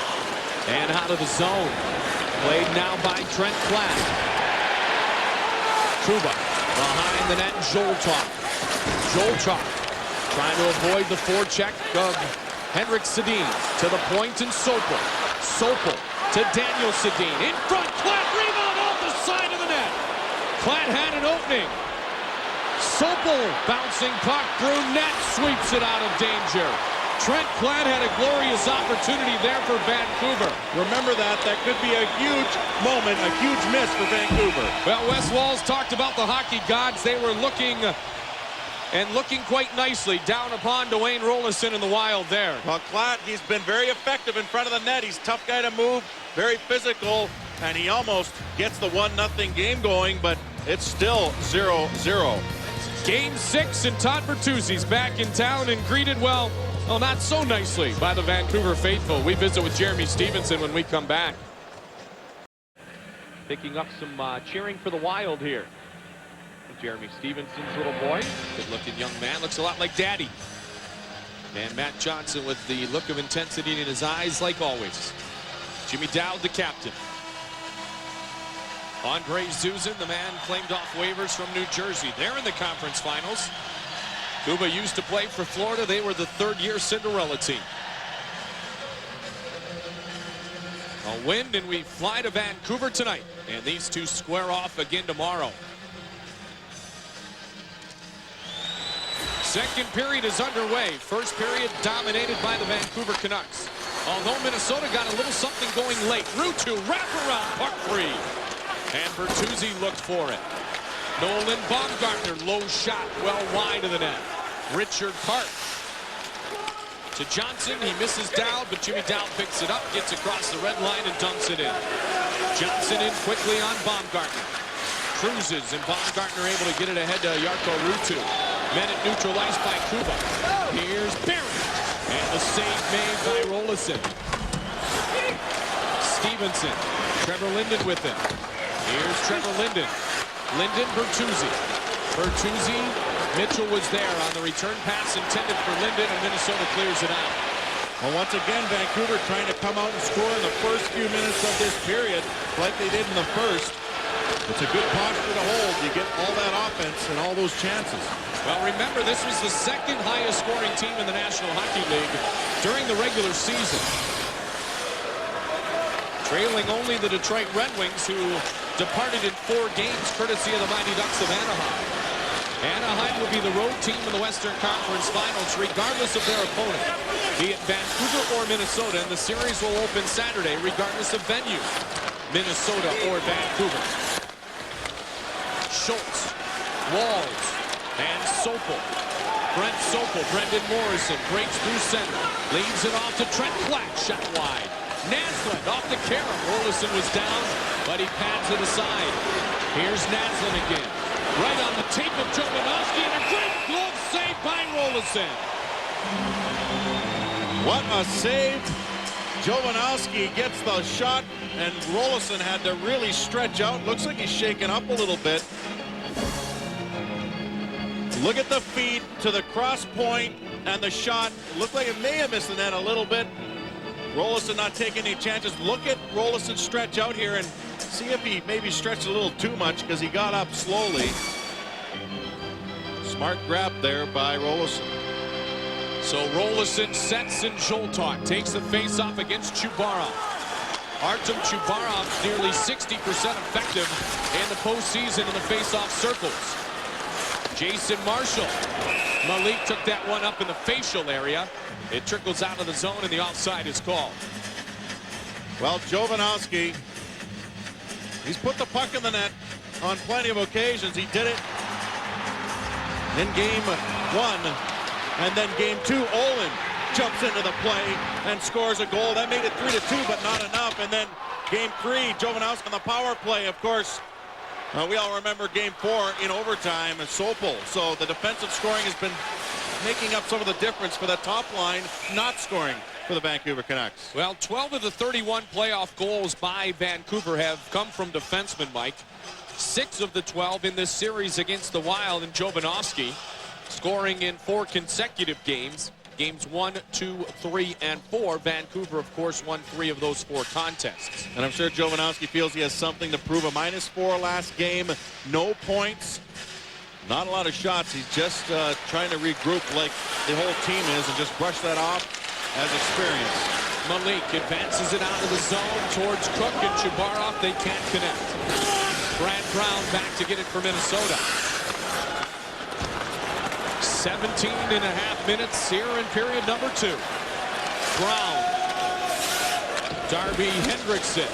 and out of the zone. Played now by Trent Platt. Kuba behind the net. Zoltok. Zoltok trying to avoid the forecheck of Henrik Sedin. To the point and Sopel. Sopel to Daniel Sedin. In front. Platt rebound off the side of the net. Platt had an opening. Sopel bouncing puck. Brunette sweeps it out of danger. Trent Platt had a glorious opportunity there for Vancouver. Remember that. That could be a huge moment, a huge miss for Vancouver. Well, Wes Walz talked about the hockey gods. They were looking quite nicely down upon Dwayne Roloson in the Wild there. Well, Klatt, he's been very effective in front of the net. He's a tough guy to move, very physical, and he almost gets the 1-0 game going, but it's still 0-0. Game 6, and Todd Bertuzzi's back in town and greeted, well, not so nicely by the Vancouver faithful. We visit with Jeremy Stevenson when we come back. Picking up some cheering for the Wild here. Jeremy Stevenson's little boy, good-looking young man, looks a lot like Daddy. And Matt Johnson with the look of intensity in his eyes, like always. Jimmy Dowd, the captain. Andre Zuzin, the man claimed off waivers from New Jersey. They're in the conference finals. Cuba used to play for Florida. They were the third-year Cinderella team. A win, and we fly to Vancouver tonight. And these two square off again tomorrow. Second period is underway. First period dominated by the Vancouver Canucks. Although Minnesota got a little something going late. Ruutu wraparound puck free. And Bertuzzi looked for it. Nolan Baumgartner, low shot, well wide of the net. Richard Park to Johnson. He misses Dowd, but Jimmy Dowd picks it up, gets across the red line, and dumps it in. Johnson in quickly on Baumgartner. Cruises, and Baumgartner able to get it ahead to Jarkko Ruutu. Minute neutralized by Cuba. Here's Barry. And the save made by Roloson. Stevenson. Trevor Linden with him. Here's Trevor Linden. Linden, Bertuzzi. Bertuzzi. Mitchell was there on the return pass intended for Linden, and Minnesota clears it out. Well, once again, Vancouver trying to come out and score in the first few minutes of this period like they did in the first. It's a good posture to hold. You get all that offense and all those chances. Well, remember, this was the second highest scoring team in the National Hockey League during the regular season. Trailing only the Detroit Red Wings, who departed in 4 games courtesy of the Mighty Ducks of Anaheim. Anaheim will be the road team in the Western Conference Finals, regardless of their opponent, be it Vancouver or Minnesota, and the series will open Saturday, regardless of venue, Minnesota or Vancouver. Schultz, Walz, and Sopel. Brent Sopel, Brendan Morrison breaks through center, leaves it off to Trent Platt, shot wide. Naslund off the carom. Roloson was down, but he pads it aside. Here's Naslund again. Right on the tape of Jovanovski, and a great glove save by Roloson. What a save. Jovanovski gets the shot, and Roloson had to really stretch out. Looks like he's shaken up a little bit. Look at the feed to the cross point, and the shot looked like it may have missed the net a little bit. Roloson not taking any chances. Look at Roloson stretch out here and see if he maybe stretched a little too much because he got up slowly. Smart grab there by Roloson. So Roloson sets in Zoltar, takes the face-off against Chubarov. Artem Chubarov nearly 60% effective in the postseason in the face-off circles. Jason Marshall. Malik took that one up in the facial area. It trickles out of the zone, and the offside is called. Well, Jovanovski, he's put the puck in the net on plenty of occasions. He did it in game 1, and then game 2, Olin jumps into the play and scores a goal. That made it 3-2, but not enough. And then game 3, Jovanovski on the power play, of course. We all remember game 4 in overtime and Sopel. So the defensive scoring has been making up some of the difference for the top line not scoring for the Vancouver Canucks. Well, 12 of the 31 playoff goals by Vancouver have come from defensemen, Mike. 6 of the 12 in this series against the Wild, and Jovanovski scoring in 4 consecutive games. Games 1, 2, 3, and 4. Vancouver, of course, won 3 of those 4 contests. And I'm sure Jovanovski feels he has something to prove. A -4 last game, no points, not a lot of shots. He's just trying to regroup like the whole team is and just brush that off as experience. Malik advances it out of the zone towards Cook and Chubarov. They can't connect. Brad Brown back to get it for Minnesota. 17.5 minutes here in period number 2. Brown, Darby Hendrickson,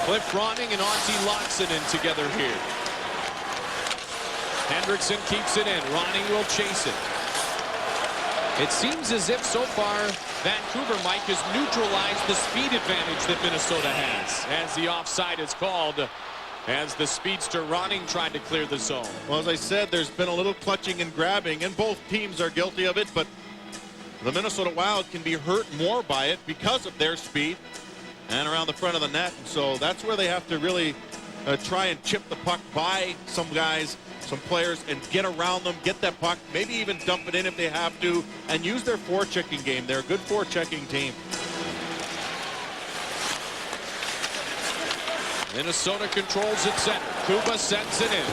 Cliff Ronning, and Auntie Loxonen together here. Hendrickson keeps it in. Ronning will chase it. It seems as if so far Vancouver, Mike, has neutralized the speed advantage that Minnesota has, as the offside is called, as the speedster Ronning tried to clear the zone. Well, as I said, there's been a little clutching and grabbing, and both teams are guilty of it, but the Minnesota Wild can be hurt more by it because of their speed and around the front of the net. And so that's where they have to really try and chip the puck by some guys, some players, and get around them, get that puck, maybe even dump it in if they have to, and use their forechecking game. They're a good forechecking team. Minnesota controls it center. Kuba sends it in.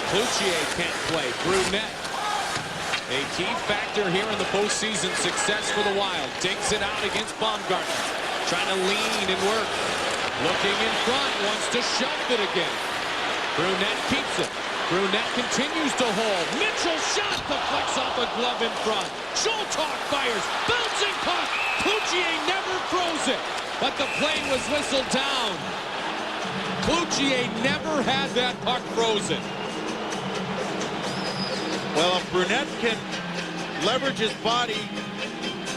Cloutier can't play. Brunette, a key factor here in the postseason success for the Wild. Digs it out against Baumgartner. Trying to lean and work. Looking in front. Wants to shove it again. Brunette keeps it. Brunette continues to hold. Mitchell shot deflects off a glove in front. Schultalk fires. Bouncing puck. Cloutier never throws it. But the play was whistled down. Cloutier never had that puck frozen. Well, if Brunette can leverage his body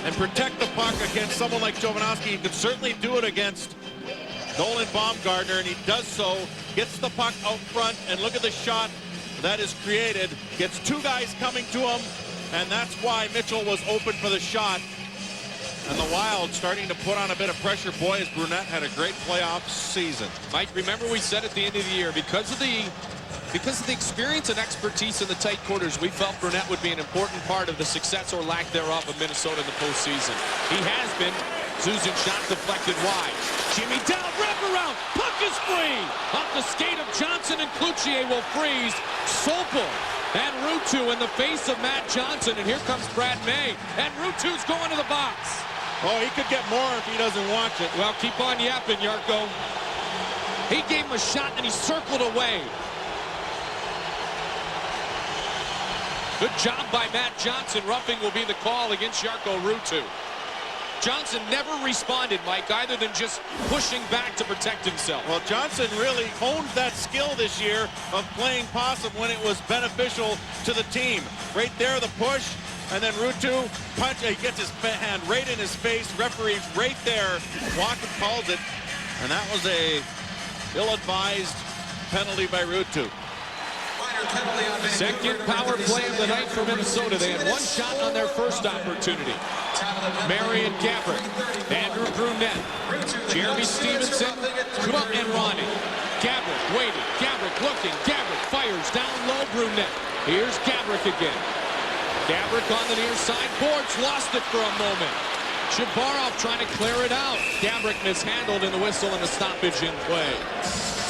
and protect the puck against someone like Jovanovski, he can certainly do it against Nolan Baumgartner, and he does so. Gets the puck out front, and look at the shot that is created. Gets two guys coming to him, and that's why Mitchell was open for the shot. And the Wild starting to put on a bit of pressure. Boy, as Brunette had a great playoff season. Mike, remember we said at the end of the year, because of the experience and expertise in the tight quarters, we felt Brunette would be an important part of the success or lack thereof of Minnesota in the postseason. He has been. Susan shot deflected wide. Jimmy down, wraparound, puck is free. Off the skate of Johnson, and Cloutier will freeze. Sopel and Ruutu in the face of Matt Johnson, and here comes Brad May, and Ruutu's going to the box. Oh, he could get more if he doesn't watch it. Well, keep on yapping, Yarko. He gave him a shot, and he circled away. Good job by Matt Johnson. Roughing will be the call against Jarkko Ruutu. Johnson never responded, Mike, other than just pushing back to protect himself. Well, Johnson really honed that skill this year of playing possum when it was beneficial to the team. Right there, the push, and then Ruutu punch. He gets his hand right in his face. Referee's right there. Walker calls it, and that was a ill-advised penalty by Ruutu. Second power play of the night for Minnesota. They had one shot on their first opportunity. Marion Gaborik, Andrew Brunette, Jeremy Stevenson, and Ronning. Gaborik waiting, Gaborik looking, Gaborik fires down low, Brunette. Here's Gaborik again. Gaborik on the near side boards, lost it for a moment. Shabarov trying to clear it out. Gaborik mishandled in the whistle and a stoppage in play.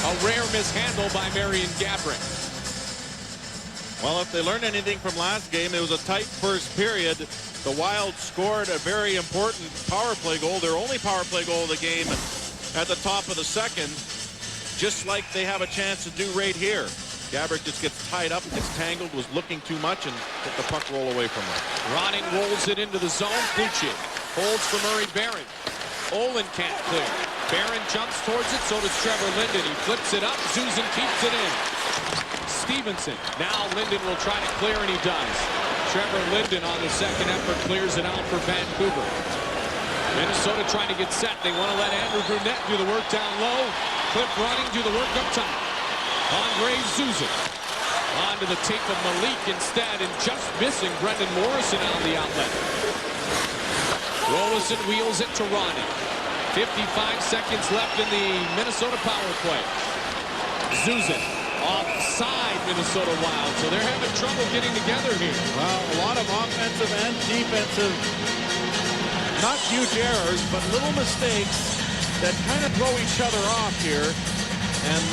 A rare mishandle by Marion Gaborik. Well, if they learned anything from last game, it was a tight first period. The Wild scored a very important power play goal, their only power play goal of the game, at the top of the second, just like they have a chance to do right here. Gaborik just gets tied up, gets tangled, was looking too much, and let the puck roll away from him. Ronning rolls it into the zone. Cloutier holds for Murray Barron. Olin can't clear. Barron jumps towards it, so does Trevor Linden. He flips it up. Susan keeps it in. Stevenson. Now Linden will try to clear, and he does. Trevor Linden on the second effort clears it out for Vancouver. Minnesota trying to get set. They want to let Andrew Brunette do the work down low. Cliff Ronning do the work up top. Andre Susan onto the tape of Malik instead, and just missing Brendan Morrison on the outlet. Rolison wheels it to Ronning. 55 seconds left in the Minnesota power play. Susan offside Minnesota Wild, so they're having trouble getting together here. Well, a lot of offensive and defensive, not huge errors, but little mistakes that kind of throw each other off here. And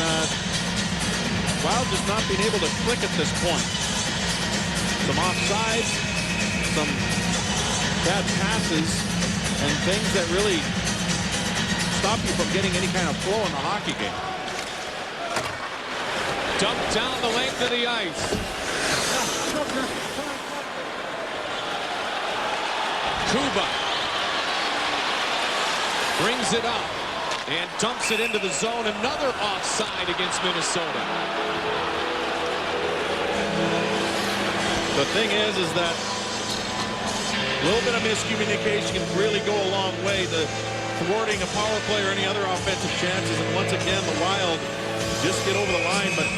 Wild just not being able to click at this point. Some offsides, some bad passes, and things that really stop you from getting any kind of flow in the hockey game. Dumped down the length of the ice. Kuba brings it up and dumps it into the zone. Another offside against Minnesota. The thing is that a little bit of miscommunication can really go a long way to thwarting a power play or any other offensive chances. And once again, the Wild just get over the line, but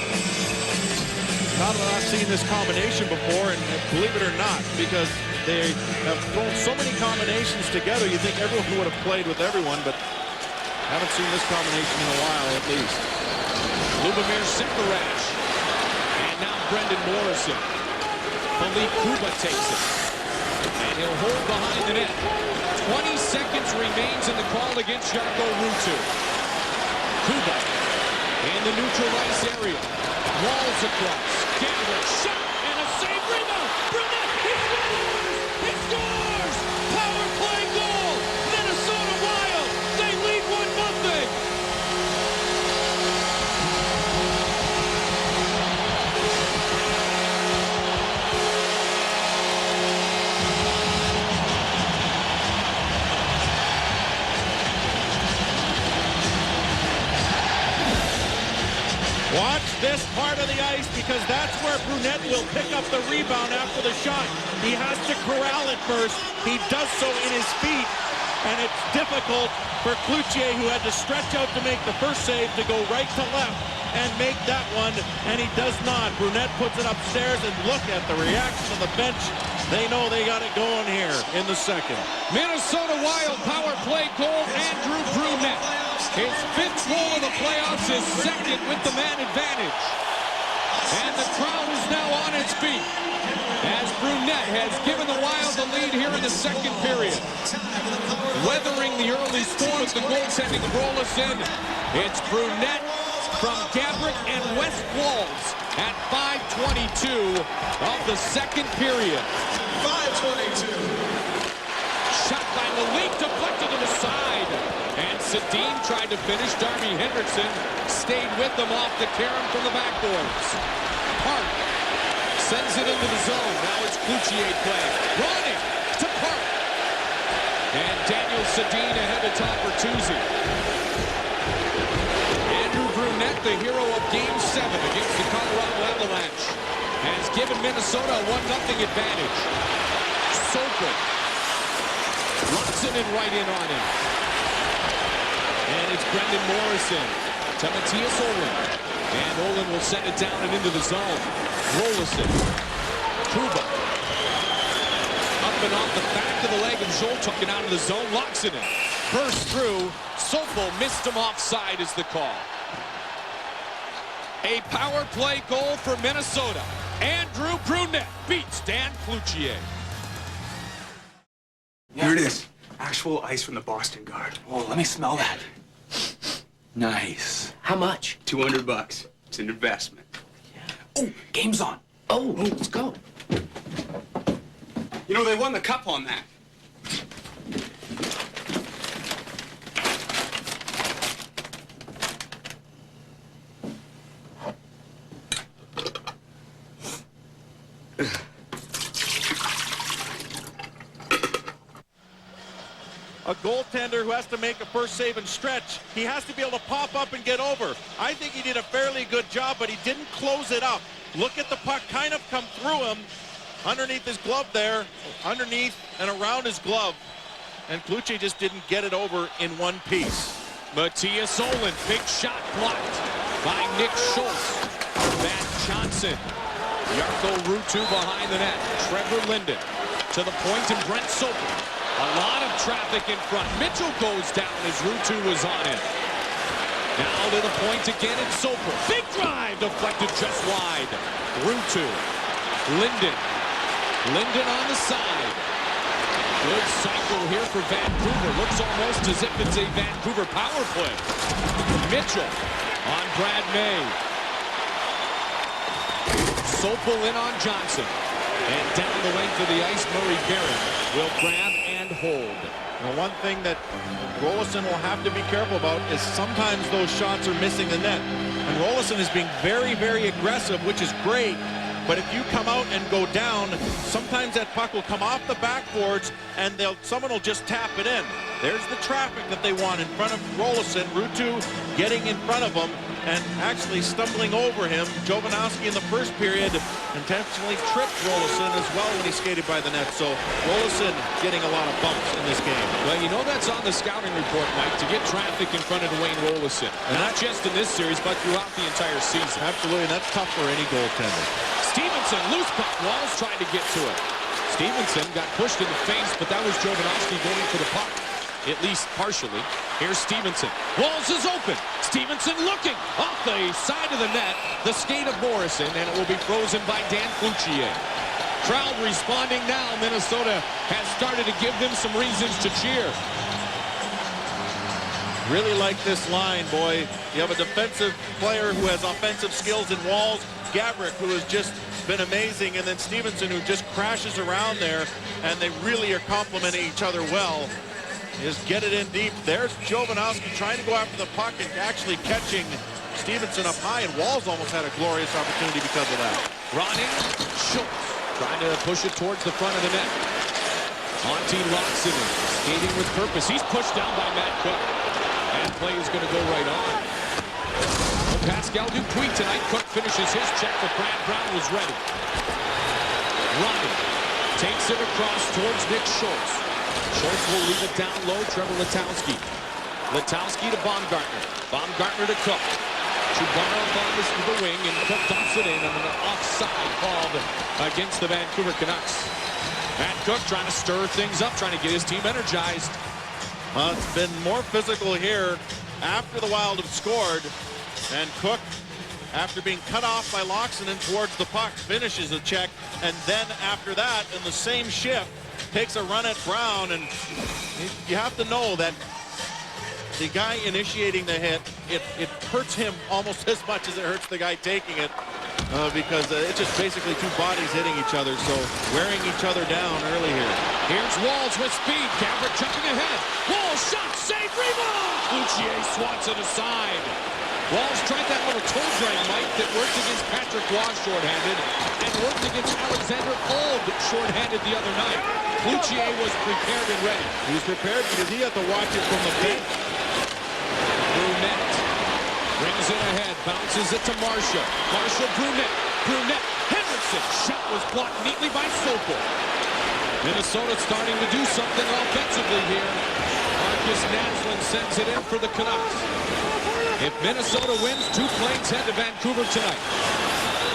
not that I've seen this combination before, and believe it or not, because they have thrown so many combinations together, you think everyone would have played with everyone, but haven't seen this combination in a while, at least. Lubomir Sekarash. And now Brendan Morrison. Philippe Kuba takes it. And he'll hold behind the net. 20 seconds remains in the call against Jarko Ruutu. Kuba in the neutral ice area. Walls across. Gambler shot and a save. Rebound. Brunette. He scores. He scores. Power play goal. Minnesota Wild. They lead 1-0. Watch this part of the ice, because that's where Brunette will pick up the rebound after the shot. He has to corral it first. He does so in his feet, and it's difficult for Cloutier, who had to stretch out to make the first save, to go right to left and make that one, and he does not. Brunette puts it upstairs, and look at the reaction of the bench. They know they got it going here in the second. Minnesota Wild power play goal, Andrew Brunette. His 5th goal of the playoffs, his 2nd with the man advantage. And the crowd is now on its feet as Brunette has given the Wild the lead here in the 2nd period. Weathering the early storm with the goaltending of Rolison, it's Brunette from Gabrick and West Walls at 5:22 of the 2nd period. 5:22. Shot by Malik, deflected to the side. And Sedin tried to finish. Darby Hendrickson stayed with them off the carom from the backboards. Park sends it into the zone. Now it's Cloutier play. Running to Park. And Daniel Sedin ahead of Tom Bertuzzi. Andrew Brunette, the hero of Game 7 against the Colorado Avalanche, has given Minnesota a 1-0 advantage. Sokol locks it in right in on him. And it's Brendan Morrison to Matthias Olin. And Olin will send it down and into the zone. Rolison. Kuba. Up and off the back of the leg of Joel, took it out of the zone, locks it in. Burst through. Sokol missed him offside is the call. A power play goal for Minnesota. Andrew Brunette beats Dan Cloutier. Here it is. Actual ice from the Boston Guard. Oh, let me smell that. Nice. How much? $200. It's an investment. Oh, game's on. Oh, let's go. You know, they won the cup on that. A goaltender who has to make a first save and stretch, he has to be able to pop up and get over. I think he did a fairly good job, but he didn't close it up. Look at the puck kind of come through him, underneath his glove there, underneath and around his glove. And Cloutier just didn't get it over in one piece. Matthias Olin, big shot blocked by Nick Schultz. Matt Johnson. Jarko Ruutu behind the net. Trevor Linden to the point, and Brent Sokol. A lot of traffic in front. Mitchell goes down as Ruutu was on it. Now to the point again, it's Sokol. Big drive deflected just wide. Ruutu. Linden. Linden on the side. Good cycle here for Vancouver. Looks almost as if it's a Vancouver power play. Mitchell on Brad May. Sokol in on Johnson. And down the length of the ice, Murray Barron will grab and hold. Now, one thing that Rolison will have to be careful about is sometimes those shots are missing the net. And Rolison is being very, very aggressive, which is great. But if you come out and go down, sometimes that puck will come off the backboards and someone will just tap it in. There's the traffic that they want in front of Rolison. Ruutu getting in front of him and actually stumbling over him. Jovanovski in the first period intentionally tripped Rolison as well when he skated by the net. So Rolison getting a lot of bumps in this game. Well, you know that's on the scouting report, Mike, to get traffic in front of Dwayne Rolison. And not just in this series, but throughout the entire season. Absolutely, and that's tough for any goaltender. Stevenson, loose puck. Walls tried to get to it. Stevenson got pushed in the face, but that was Jovanovski going for the puck. At least partially. Here's Stevenson. Walls is open. Stevenson looking off the side of the net. The skate of Morrison, and it will be frozen by Dan Cloutier. Crowd responding now. Minnesota has started to give them some reasons to cheer. Really like this line, boy. You have a defensive player who has offensive skills in Walls. Gabrick, who has just been amazing, and then Stevenson, who just crashes around there, and they really are complementing each other well. Is get it in deep. There's Jovanovski trying to go after the puck and actually catching Stevenson up high, and Walls almost had a glorious opportunity because of that. Ronning, Schultz trying to push it towards the front of the net. Monty locks it in, skating with purpose. He's pushed down by Matt Cook, and play is going to go right on. Pascal Dupuis tonight. Cook finishes his check, but Brad Brown was ready. Ronning takes it across towards Nick Schultz. Schultz will leave it down low. Trevor Letowski. Letowski to Baumgartner. Baumgartner to Cook. Chubano on the wing, and Cook dumps it in on an offside called against the Vancouver Canucks. Matt Cook trying to stir things up, trying to get his team energized. It's been more physical here after the Wild have scored, and Cook, after being cut off by Loxonen towards the puck, finishes the check, and then after that, in the same shift, takes a run at Brown, and you have to know that the guy initiating the hit, it hurts him almost as much as it hurts the guy taking it, because it's just basically two bodies hitting each other, so wearing each other down early here. Here's Walls with speed. Gabrick jumping ahead. Walls shot, save, rebound! Cloutier swats it aside. Walls tried that little toe drag, Mike, that worked against Patrick Waugh shorthanded and worked against Alexander Old shorthanded the other night. Cloutier was prepared and ready. He was prepared because he had to watch it from the bench. Brunette brings it ahead, bounces it to Marshall. Marshall, Brunette, Henriksen. Shot was blocked neatly by Sokol. Minnesota starting to do something offensively here. Marcus Naslund sends it in for the Canucks. If Minnesota wins, two planes head to Vancouver tonight.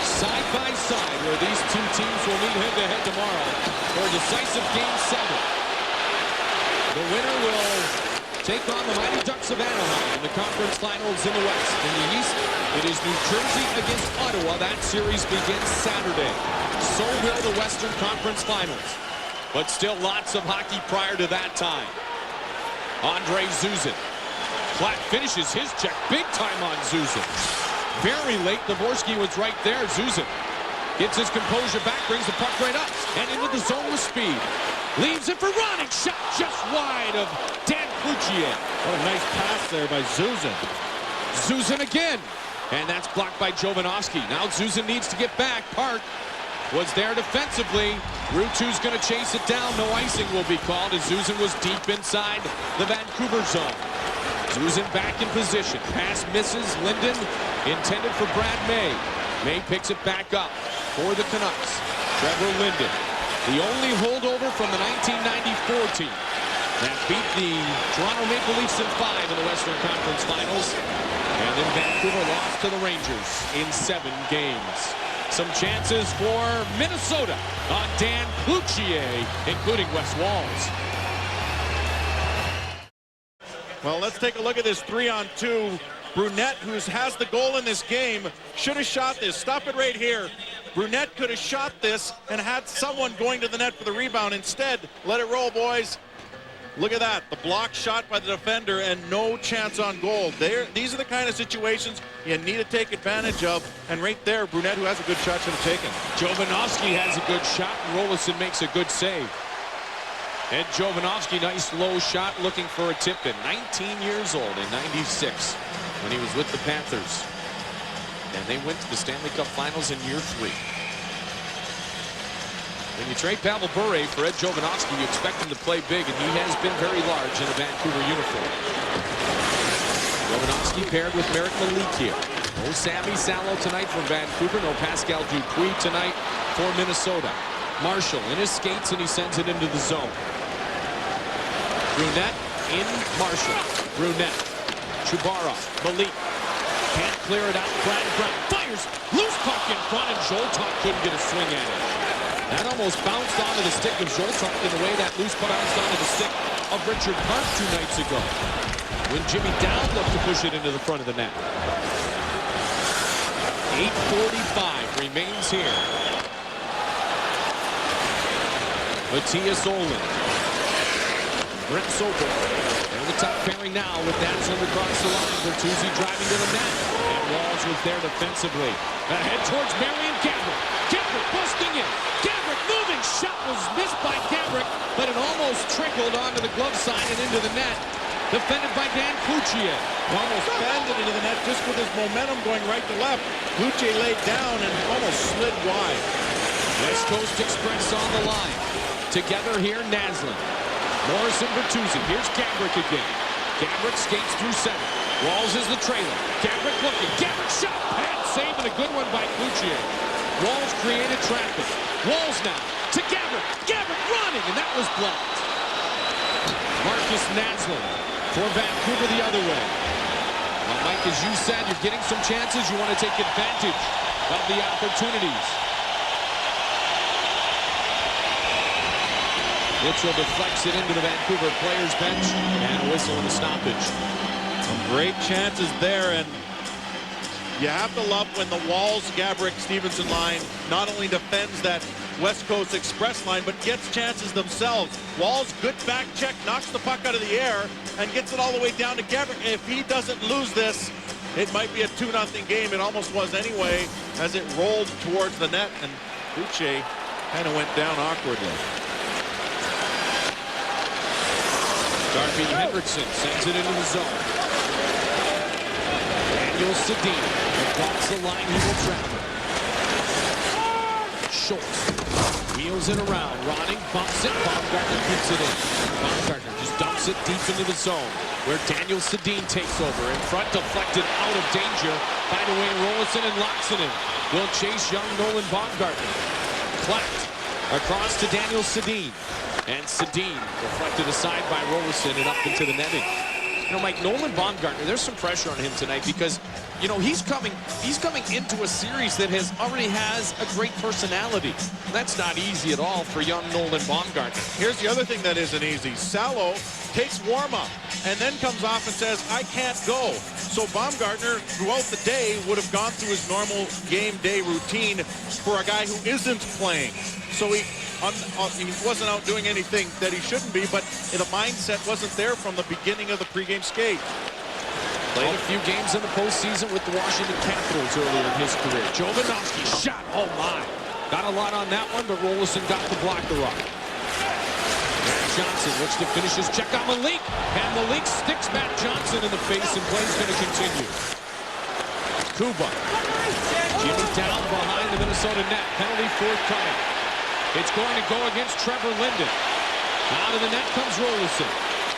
Side by side, where these two teams will meet head-to-head tomorrow for a decisive Game 7. The winner will take on the Mighty Ducks of Anaheim in the conference finals in the West. In the East, it is New Jersey against Ottawa. That series begins Saturday. So will the Western Conference Finals. But still lots of hockey prior to that time. Andre Zuzin. Platt finishes his check. Big time on Zuzin. Very late. Dvorsky was right there. Zuzin gets his composure back, brings the puck right up, and into the zone with speed. Leaves it for Ronning. Shot just wide of Dan Cloutier. What a nice pass there by Zuzin. Zuzin again. And that's blocked by Jovanovski. Now Zuzin needs to get back. Park was there defensively. Ruutu's going to chase it down. No icing will be called as Zuzin was deep inside the Vancouver zone. Zuzin back in position. Pass misses. Linden intended for Brad May. May picks it back up for the Canucks. Trevor Linden, the only holdover from the 1994 team that beat the Toronto Maple Leafs in 5 in the Western Conference Finals. And then Vancouver lost to the Rangers in 7 games. Some chances for Minnesota on Dan Cloutier, including Wes Walls. Well, let's take a look at this 3-on-2. Brunette, who has the goal in this game, should have shot this. Stop it right here. Brunette could have shot this and had someone going to the net for the rebound. Instead, let it roll, boys. Look at that. The block shot by the defender and no chance on goal. These are the kind of situations you need to take advantage of. And right there, Brunette, who has a good shot, should have taken. Jovanovski has a good shot, and Rolison makes a good save. Ed Jovanovski, nice low shot, looking for a tip-in. 19 years old in '96 when he was with the Panthers. And they went to the Stanley Cup Finals in year 3. When you trade Pavel Bure for Ed Jovanovski, you expect him to play big, and he has been very large in a Vancouver uniform. Jovanovski paired with Merrick Malik here. No Sammy Salo tonight from Vancouver. No Pascal Dupuis tonight for Minnesota. Marshall in his skates, and he sends it into the zone. Brunette in Marshall. Brunette. Chubarov. Malik. Can't clear it out. Brad Brown fires. Loose puck in front, and Zoltan couldn't get a swing at it. That almost bounced onto the stick of Zoltan in the way that loose puck bounced onto the stick of Richard Park 2 nights ago, when Jimmy Down looked to push it into the front of the net. 8:45 remains here. Matthias Olin. Brent Sopel. And the top pairing now with Naslund across the line. Bertuzzi driving to the net. And Walls was there defensively. Ahead towards Marion Gaborik. Gaborik busting in. Gaborik moving. Shot was missed by Gaborik, but it almost trickled onto the glove side and into the net. Defended by Dan Cloutier. Almost banded into the net just with his momentum going right to left. Cloutier laid down and almost slid wide. West Coast Express on the line. Together here, Naslund. Morrison, Bertuzzi. Here's Gaborik again. Gaborik skates through center. Walls is the trailer. Gaborik looking. Gaborik shot. Pad save, and a good one by Cloutier. Walls created traffic. Walls now to Gaborik. Gaborik running, and that was blocked. Marcus Naslund for Vancouver the other way. Well, Mike, as you said, you're getting some chances. You want to take advantage of the opportunities. Mitchell deflects it into the Vancouver players' bench, and a whistle and a stoppage. Some great chances there, and you have to love when the Walls, Gaborik, Stevenson line not only defends that West Coast Express line, but gets chances themselves. Walls, good back check, knocks the puck out of the air, and gets it all the way down to Gaborik. If he doesn't lose this, it might be a 2-0 game. It almost was anyway, as it rolled towards the net, and Cloutier kind of went down awkwardly. Darby Hendrickson sends it into the zone. Daniel Sedin across the line, he will travel. Schultz wheels it around. Ronning bumps it. Baumgartner keeps it in. Baumgartner just dumps it deep into the zone, where Daniel Sedin takes over. In front, deflected out of danger by Dwayne Roloson, and Laaksonen will chase young Nolan Baumgartner. Clapped across to Daniel Sedin. And Sedin deflected aside by Roloson and up into the netting. You know, Mike, Nolan Baumgartner, there's some pressure on him tonight because, you know, he's coming into a series that already has a great personality. That's not easy at all for young Nolan Baumgartner. Here's the other thing that isn't easy. Salo takes warm-up and then comes off and says, I can't go. So Baumgartner, throughout the day, would have gone through his normal game day routine for a guy who isn't playing. So he wasn't out doing anything that he shouldn't be, but the mindset wasn't there from the beginning of the pregame skate. Played a few games in the postseason with the Washington Capitals earlier in his career. Jovanovski shot, oh my. Got a lot on that one, but Roloson got the block the rock. Matt Johnson looks to finish his check on Malik, and Malik sticks Matt Johnson in the face, and play's going to continue. Kuba. Jimmy Down behind the Minnesota net. Penalty forthcoming. It's going to go against Trevor Linden. Out of the net comes Roloson.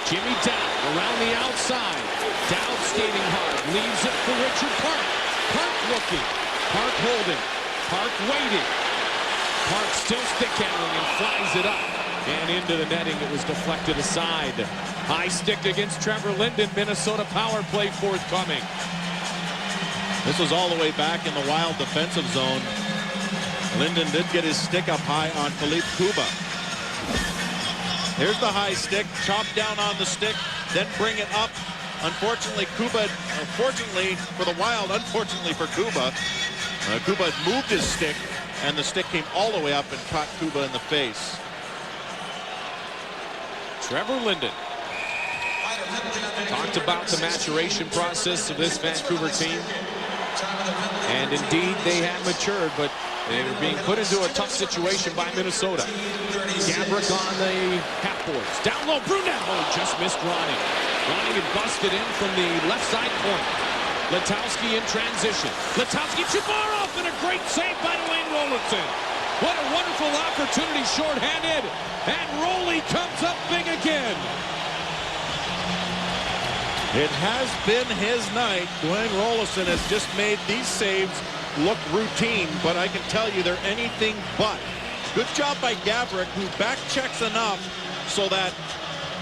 Jimmy Down around the outside. Down skating hard. Leaves it for Richard Park. Park looking. Park holding. Park waiting. Park still stick handling and flies it up. And into the netting. It was deflected aside. High stick against Trevor Linden. Minnesota power play forthcoming. This was all the way back in the Wild defensive zone. Linden did get his stick up high on Philippe Kuba. Here's the high stick, chop down on the stick, then bring it up. Unfortunately, fortunately for the Wild, unfortunately for Kuba, Kuba moved his stick, and the stick came all the way up and caught Kuba in the face. Trevor Linden talked about the maturation process of this Vancouver team. And indeed, they have matured, but they were being put into a tough situation by Minnesota. Gaborik on the half boards. Down low, Brunette. Oh, just missed Ronning. Ronning had busted in from the left side corner. Letowski in transition. Letowski, Chubarov, and a great save by Dwayne Roloson. What a wonderful opportunity, shorthanded. And Roley comes up big again. It has been his night. Dwayne Rolison has just made these saves look routine, but I can tell you they're anything but. Good job by Gaborik, who back checks enough so that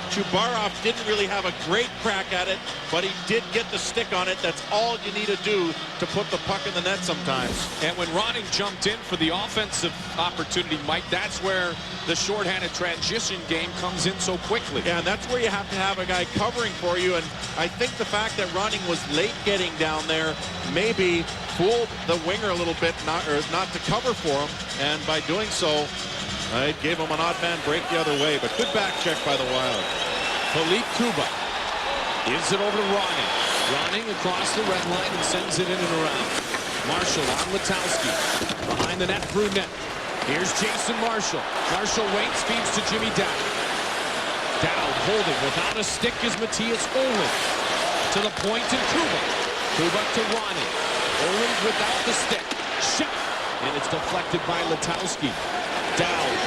Chubarov didn't really have a great crack at it, but he did get the stick on it. That's all you need to do to put the puck in the net sometimes. And when Ronning jumped in for the offensive opportunity, Mike, that's where the shorthanded transition game comes in so quickly. Yeah, and that's where you have to have a guy covering for you. And I think the fact that Ronning was late getting down there maybe fooled the winger a little bit, not to cover for him. And by doing so, it gave him an odd man break the other way, but good back check by the Wild. Philippe Kuba gives it over to Ronning. Ronning across the red line and sends it in and around. Marshall on Letowski. Behind the net, Brunette. Here's Jason Marshall. Marshall waits, feeds to Jimmy Dowd. Dowd holding without a stick is Matthias Ohlund. To the point and Kuba. Kuba to Ronning. Ohlund without the stick. Shot. And it's deflected by Letowski. Dowd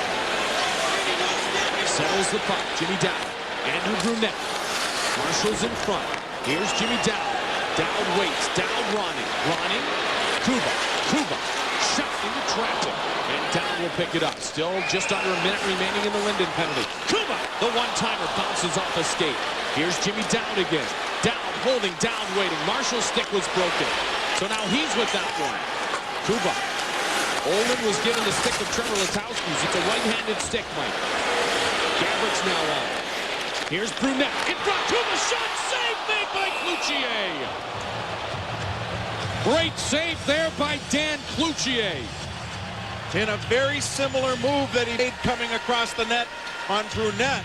settles the puck. Jimmy Dowd. Andrew Brunette. Marshall's in front. Here's Jimmy Dowd. Dowd waits. Dowd Ronning. Ronning. Kuba. Kuba. Shot into traffic. And Dowd will pick it up. Still just under a minute remaining in the Linden penalty. Kuba. The one-timer bounces off a skate. Here's Jimmy Dowd again. Dowd holding. Dowd waiting. Marshall's stick was broken. So now he's with that one. Kuba. Ohlund was given the stick of Trevor Letowski's. It's a right-handed stick, Mike. Gabrik's now on. Here's Brunette. In front. Kuba shot. Save made by Cloutier. Great save there by Dan Cloutier. In a very similar move that he made coming across the net on Brunette.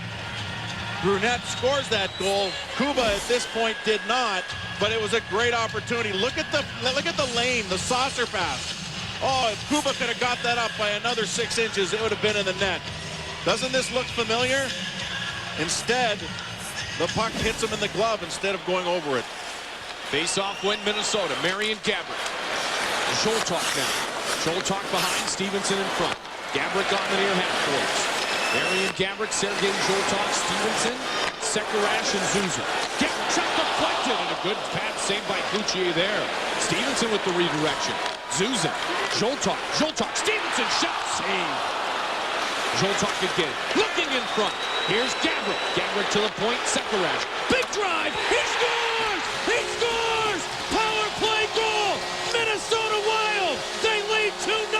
Brunette scores that goal. Kuba at this point did not, but it was a great opportunity. Look at the lane, the saucer pass. Oh, if Kuba could have got that up by another 6 inches, it would have been in the net. Doesn't this look familiar? Instead, the puck hits him in the glove instead of going over it. Face-off win, Minnesota. Marian Gaborik. Zoltok now. Zoltok behind, Stevenson in front. Gaborik on the near half boards. Marian Gaborik, Sergei Zoltok, Stevenson, Sekerash, and Zuzin. Gaborik shot deflected, and a good pad saved by Cloutier there. Stevenson with the redirection. Zuzin, Zoltok, Stevenson, shot save. Zoltok again, looking in front. Here's Gaborik. Gaborik to the point, Sekerash. Big drive, he scores! He scores! Power play goal! Minnesota Wild, they lead 2-0.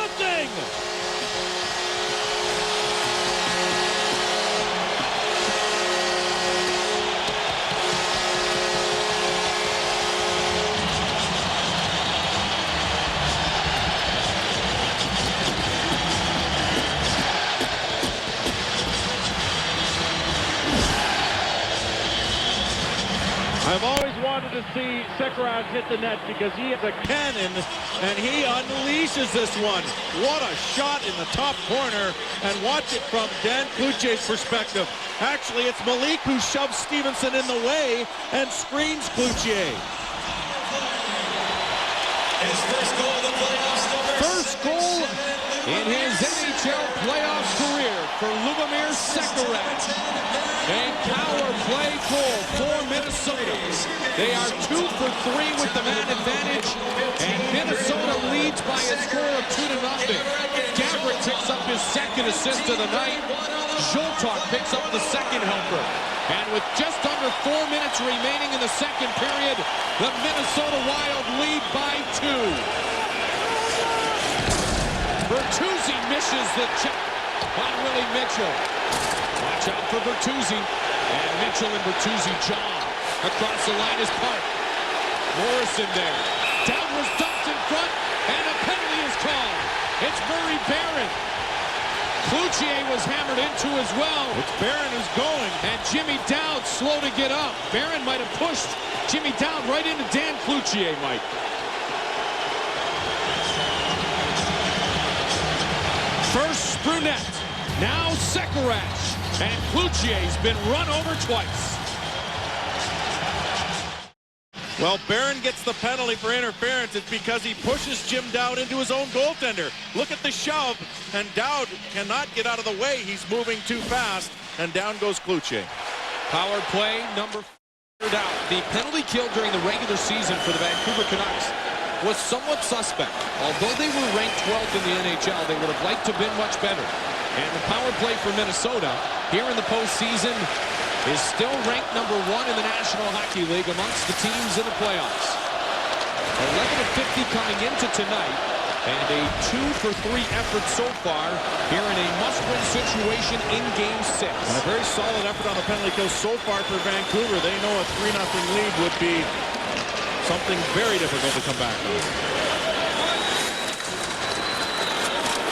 I've always wanted to see Sekerash hit the net because he is a cannon and he unleashes this one. What a shot in the top corner, and watch it from Dan Cloutier's perspective. Actually, it's Malik who shoves Stevenson in the way and screens Cloutier. His first goal of the playoffs. First goal in his NHL playoff career for Lubomir Sekerash. A power play goal for Minnesota. They are 2 for 3 with the man advantage, and Minnesota leads by a score of 2-0. Gaborik picks up his second assist of the night. Zoltok picks up the second helper. And with just under 4 minutes remaining in the second period, the Minnesota Wild lead by 2. Bertuzzi misses the check on Willie Mitchell. Watch out for Bertuzzi. And Mitchell and Bertuzzi jog across the line is Park. Morrison there. Down was dumped in front, and a penalty is called. It's Murray Barron. Cloutier was hammered into as well. It's Barron who's going. And Jimmy Dowd slow to get up. Barron might have pushed Jimmy Dowd right into Dan Cloutier, Mike. First Brunette, now Sekerash, and Cloutier's been run over twice. Well, Barron gets the penalty for interference. It's because he pushes Jim Dowd into his own goaltender. Look at the shove, and Dowd cannot get out of the way. He's moving too fast, and down goes Cloutier. Power play number 4 out. The penalty kill during the regular season for the Vancouver Canucks was somewhat suspect. Although they were ranked 12th in the NHL, they would have liked to have been much better. And the power play for Minnesota here in the postseason is still ranked number 1 in the National Hockey League amongst the teams in the playoffs. 11 of 50 coming into tonight, and a 2-for-3 effort so far here in a must-win situation in Game 6. And a very solid effort on the penalty kill so far for Vancouver. They know a 3-0 lead would be something very difficult to come back from.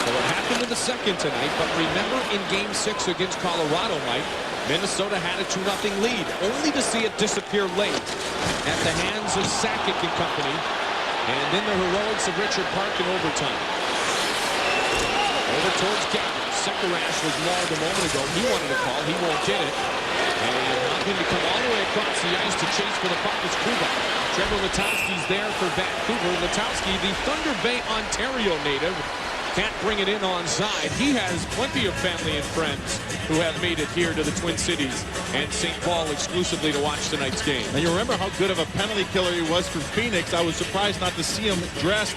So what happened in the second tonight, but remember in Game 6 against Colorado, Mike, Minnesota had a 2-0 lead, only to see it disappear late at the hands of Sakic and company, and then the heroics of Richard Park in overtime. Over towards Gabriel. Sekerash was mauled a moment ago. He wanted a call. He won't get it. And Hoffman to come all the way across the ice to chase for the puck is Kuba. Trevor Letowski's there for Vancouver. Letowski, the Thunder Bay, Ontario native, can't bring it in onside. He has plenty of family and friends who have made it here to the Twin Cities and St. Paul exclusively to watch tonight's game. And you remember how good of a penalty killer he was for Phoenix. I was surprised not to see him dressed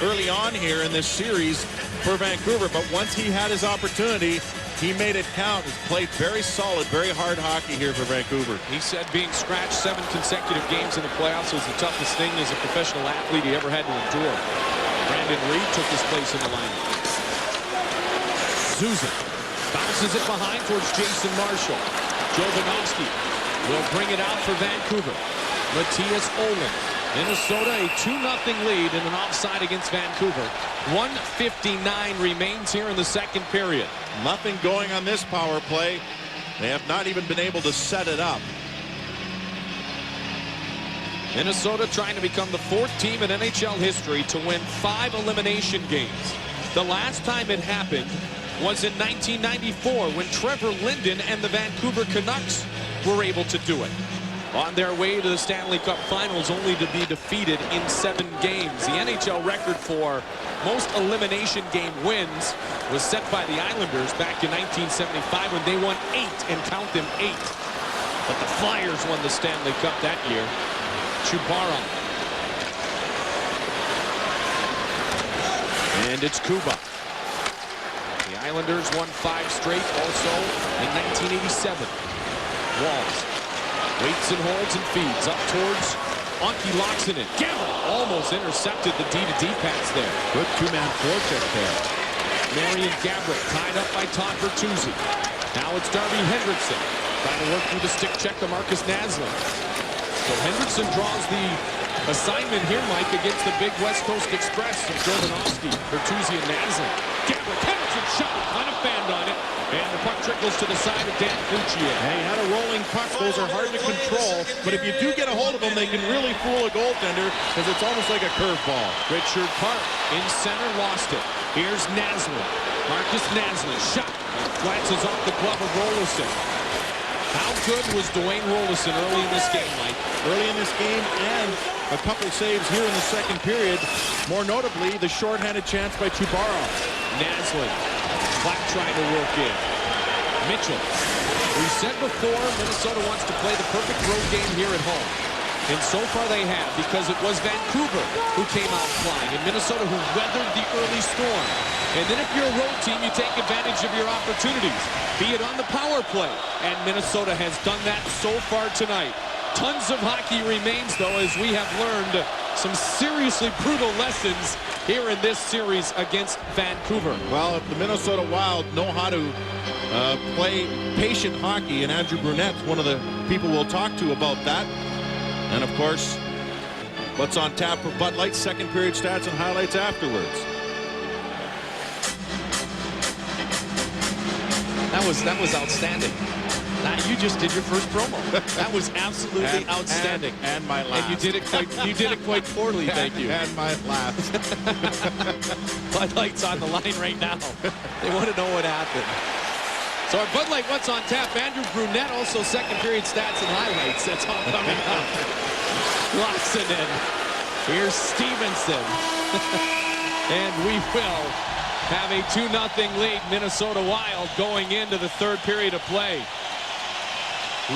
early on here in this series for Vancouver. But once he had his opportunity, he made it count. He's played very solid, very hard hockey here for Vancouver. He said being scratched 7 consecutive games in the playoffs was the toughest thing as a professional athlete he ever had to endure. Brandon Reed took his place in the lineup. Zuzan bounces it behind towards Jason Marshall. Jovanovski will bring it out for Vancouver. Matthias Olin. Minnesota a 2-0 lead in an offside against Vancouver. 1:59 remains here in the second period. Nothing going on this power play. They have not even been able to set it up. Minnesota trying to become the 4th team in NHL history to win 5 elimination games. The last time it happened was in 1994 when Trevor Linden and the Vancouver Canucks were able to do it. On their way to the Stanley Cup Finals, only to be defeated in 7 games. The NHL record for most elimination game wins was set by the Islanders back in 1975 when they won 8, and count them 8. But the Flyers won the Stanley Cup that year. Chubaron. And it's Kuba. The Islanders won 5 straight also in 1987. Walls waits and holds and feeds up towards Antti Laaksonen. Gamble almost intercepted the D-to-D pass there. Good 2-man forecheck there. Marian Gabriel tied up by Todd Bertuzzi. Now it's Darby Hendrickson trying to work through the stick check to Marcus Naslund. So Hendrickson draws the assignment here, Mike, against the big West Coast Express of Jovanovski, Bertuzzi, and Naslund. Gabriel, Hendrickson shot, kind of fanned on it, and the puck trickles to the side of Dan Cloutier. Hey, had a rolling puck. Those are hard to control, but if you do get a hold of them, they can really fool a goaltender because it's almost like a curveball. Richard Park in center, lost it. Here's Naslund. Marcus Naslund shot. Glances off the glove of Rolison. How good was Dwayne Rolison early in this game, Mike? Early in this game, and a couple saves here in the second period. More notably, the shorthanded chance by Chubarov. Naslund. Black trying to work in. Mitchell. We said before, Minnesota wants to play the perfect road game here at home. And so far they have, because it was Vancouver who came out flying, and Minnesota who weathered the early storm. And then if you're a road team, you take advantage of your opportunities, be it on the power play. And Minnesota has done that so far tonight. Tons of hockey remains, though, as we have learned some seriously brutal lessons here in this series against Vancouver. Well, if the Minnesota Wild know how to play patient hockey, and Andrew Brunette's one of the people we'll talk to about that. And, of course, what's on tap for Bud Light, second period stats and highlights afterwards. That was outstanding. Now, you just did your first promo. That was absolutely outstanding. And my last. And you did it quite poorly, thank you. And my last. Bud Light's on the line right now. They want to know what happened. So our Bud Light, what's on tap? Andrew Brunette, also second period stats and highlights. That's all coming up. Locks it in. Here's Stevenson. And we will have a 2-0 lead. Minnesota Wild going into the third period of play.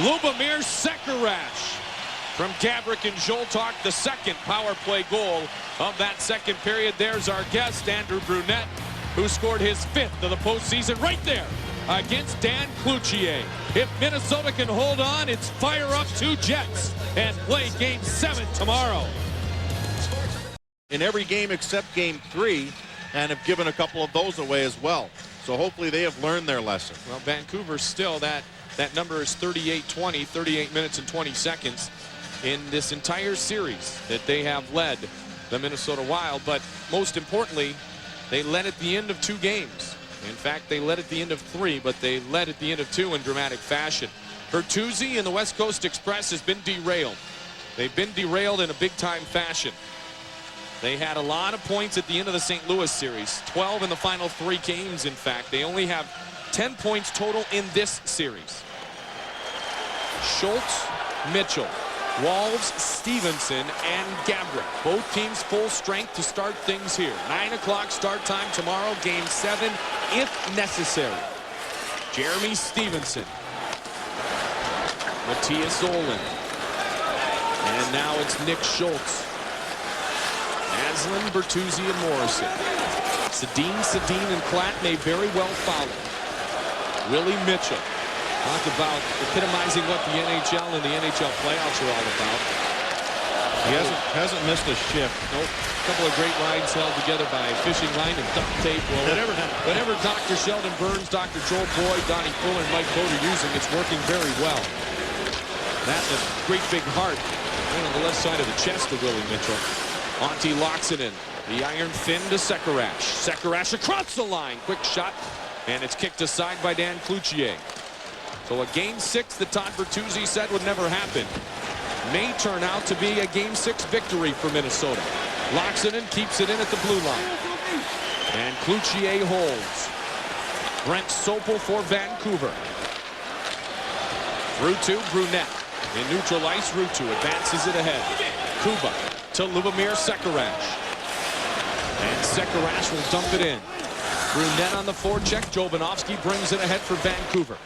Lubomir Sekerash from Gabrick and Zoltok, the second power play goal of that second period. There's our guest, Andrew Brunette, who scored his 5th of the postseason right there against Dan Cloutier. If Minnesota can hold on, it's fire up 2 Jets and play Game 7 tomorrow. In every game except Game 3, and have given a couple of those away as well. So hopefully they have learned their lesson. Well, Vancouver still, that number is 38-20, 38 minutes and 20 seconds in this entire series that they have led the Minnesota Wild. But most importantly, they led at the end of 2 games. In fact, they led at the end of 3, but they led at the end of 2 in dramatic fashion. Bertuzzi and the West Coast Express has been derailed. They've been derailed in a big-time fashion. They had a lot of points at the end of the St. Louis series. 12 in the final 3 games, in fact. They only have 10 points total in this series. Schultz, Mitchell, Walls, Stevenson, and Gabrick. Both teams full strength to start things here. 9 o'clock start time tomorrow. Game 7, if necessary. Jeremy Stevenson. Matthias Olin. And now it's Nick Schultz. Naslund, Bertuzzi, and Morrison. Sedin, and Klatt may very well follow. Willie Mitchell. Talk about epitomizing what the NHL and the NHL playoffs are all about. He hasn't missed a shift. Nope. A couple of great lines held together by fishing line and duct tape. Well, whatever Dr. Sheldon Burns, Dr. Joel Boyd, Donnie Fuller, and Mike Boat are using, it's working very well. That and a great big heart on the left side of the chest of Willie Mitchell. Monty locks it in. The iron thin to Sekerash. Sekerash across the line. Quick shot. And it's kicked aside by Dan Cloutier. So a Game 6 that Todd Bertuzzi said would never happen may turn out to be a Game 6 victory for Minnesota. Locks it in, keeps it in at the blue line. And Cloutier holds. Brent Sopel for Vancouver. Through to Brunette. In neutral ice, Ruutu advances it ahead. Kuba to Lubomir Sekerash. And Sekerash will dump it in. Brunette on the forecheck. Jobanovsky brings it ahead for Vancouver.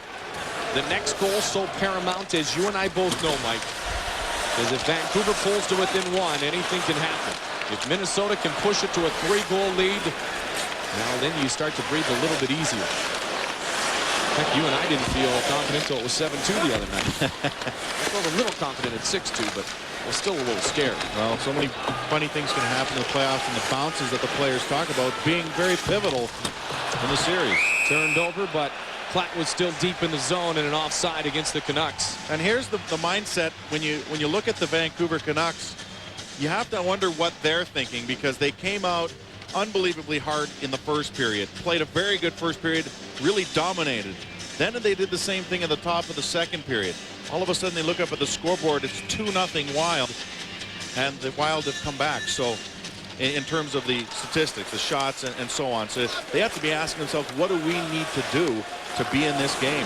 The next goal so paramount, as you and I both know, Mike, is if Vancouver pulls to within 1, anything can happen. If Minnesota can push it to a 3-goal lead, now then you start to breathe a little bit easier. In fact, you and I didn't feel confident until it was 7-2 the other night. I felt a little confident at 6-2, but I was still a little scared. Well, so many funny things can happen in the playoffs, and the bounces that the players talk about being very pivotal in the series. Turned over, but Klatt was still deep in the zone and an offside against the Canucks. And here's the mindset when you look at the Vancouver Canucks. You have to wonder what they're thinking, because they came out unbelievably hard in the first period, played a very good first period, really dominated. Then they did the same thing at the top of the second period. All of a sudden they look up at the scoreboard, it's 2-0 Wild, and the Wild have come back. So in terms of the statistics, the shots, and so on, so they have to be asking themselves, what do we need to do to be in this game?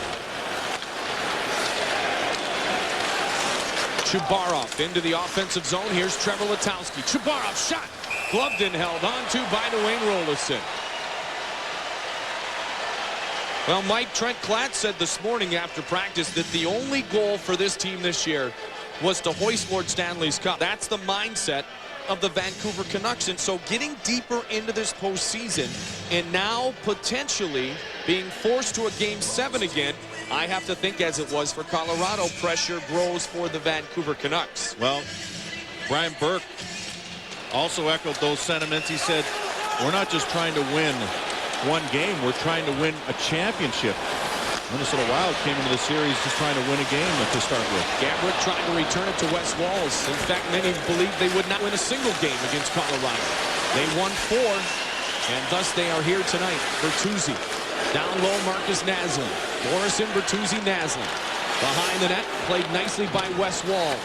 Chubarov into the offensive zone. Here's Trevor Letowski. Chubarov shot. Gloved and held on to by Dwayne Rolison. Well, Mike, Trent Klatt said this morning after practice that the only goal for this team this year was to hoist Lord Stanley's Cup. That's the mindset of the Vancouver Canucks. And so getting deeper into this postseason and now potentially being forced to a Game 7 again, I have to think, as it was for Colorado, pressure grows for the Vancouver Canucks. Well, Brian Burke also echoed those sentiments. He said, we're not just trying to win one game, we're trying to win a championship. Minnesota Wild came into the series just trying to win a game to start with. Gabrick trying to return it to West Walls. In fact, many believed they would not win a single game against Colorado. They won 4, and thus they are here tonight. Bertuzzi. Down low, Marcus Naslund. Morrison, Bertuzzi, Naslund. Behind the net, played nicely by West Walls.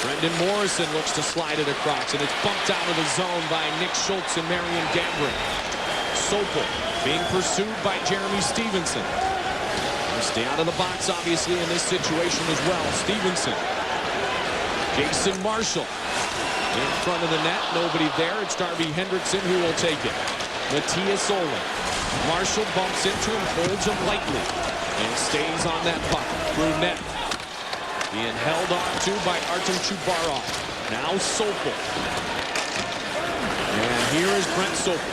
Brendan Morrison looks to slide it across, and it's bumped out of the zone by Nick Schultz and Marion Gabrick. Sopel being pursued by Jeremy Stevenson. He'll stay out of the box, obviously, in this situation as well. Stevenson Jason Marshall in front of the net. Nobody there. It's Darby Hendrickson who will take it. Matthias Olin. Marshall bumps into him, holds him lightly, and stays on that puck through net. Being held on to by Artem Chubarov. Now Sopel. And here is Brent Sopel.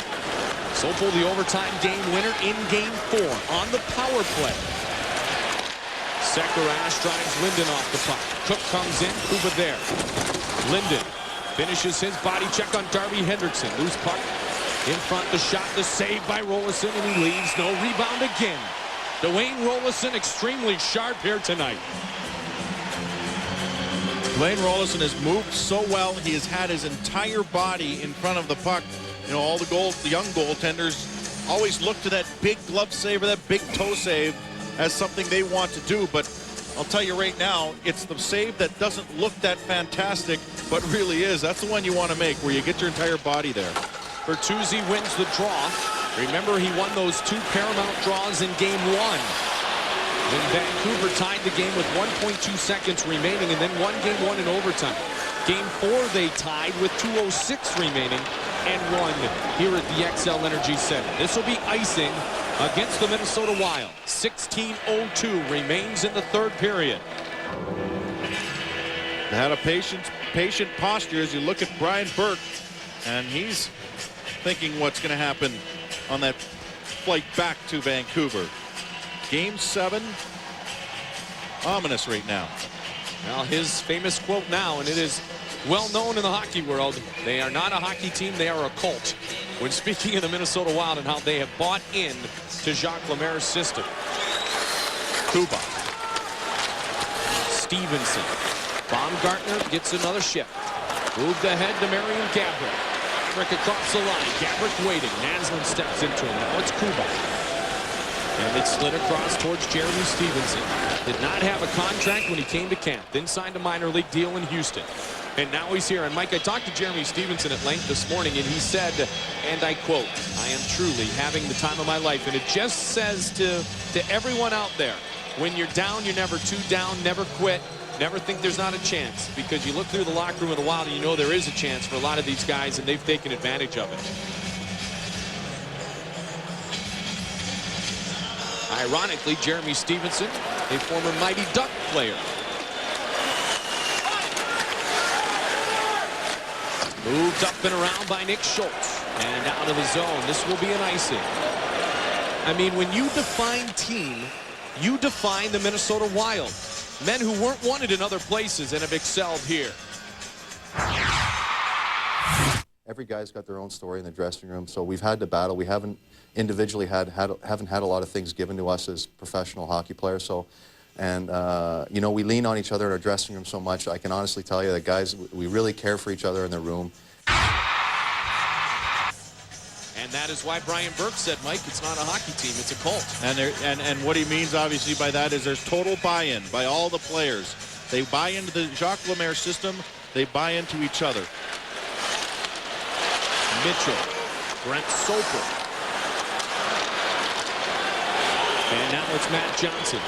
Sopel, the overtime game winner in Game 4 on the power play. Sekerash drives Linden off the puck. Cook comes in, Kuba there. Linden finishes his body check on Darby Hendrickson. Loose puck in front, the shot, the save by Rolison, and he leaves. No rebound again. Dwayne Rolison extremely sharp here tonight. Dwayne Rolison has moved so well. He has had his entire body in front of the puck. You know, all the young goaltenders always look to that big glove save or that big toe save as something they want to do. But I'll tell you right now, it's the save that doesn't look that fantastic, but really is. That's the one you want to make, where you get your entire body there. Bertuzzi wins the draw. Remember, he won those 2 paramount draws in Game 1. When Vancouver tied the game with 1.2 seconds remaining and then won Game 1 in overtime. Game 4 they tied with 2:06 remaining and won here at the XL Energy Center. This will be icing against the Minnesota Wild. 16:02 remains in the third period. They had a patient posture as you look at Brian Burke, and he's thinking what's going to happen on that flight back to Vancouver. Game 7, ominous right now. Well, his famous quote now, and it is well known in the hockey world, they are not a hockey team, they are a cult. When speaking of the Minnesota Wild and how they have bought in to Jacques Lemaire's system. Kuba. Stevenson. Baumgartner gets another shift. Moved ahead to Marion Gaborik. Gaborik across the line. Gaborik waiting. Naslund steps into him. Now it's Kuba. And it slid across towards Jeremy Stevenson. Did not have a contract when he came to camp. Then signed a minor league deal in Houston. And now he's here. And Mike, I talked to Jeremy Stevenson at length this morning, and he said, and I quote, "I am truly having the time of my life." And it just says to everyone out there, when you're down, you're never too down, never quit, never think there's not a chance. Because you look through the locker room of the Wild and you know there is a chance for a lot of these guys, and they've taken advantage of it. Ironically, Jeremy Stevenson, a former Mighty Duck player. Moved up and around by Nick Schultz. And out of the zone. This will be an icing. I mean, when you define team, you define the Minnesota Wild. Men who weren't wanted in other places and have excelled here. Every guy's got their own story in the dressing room, so we've had to battle. We haven't individually haven't had a lot of things given to us as professional hockey players. So, and you know, we lean on each other in our dressing room so much. I can honestly tell you that guys, we really care for each other in the room. And that is why Brian Burke said, Mike, it's not a hockey team, it's a cult. And what he means, obviously, by that is there's total buy-in by all the players. They buy into the Jacques Lemaire system. They buy into each other. Mitchell, Brent Sopel. And now it's Matt Johnson.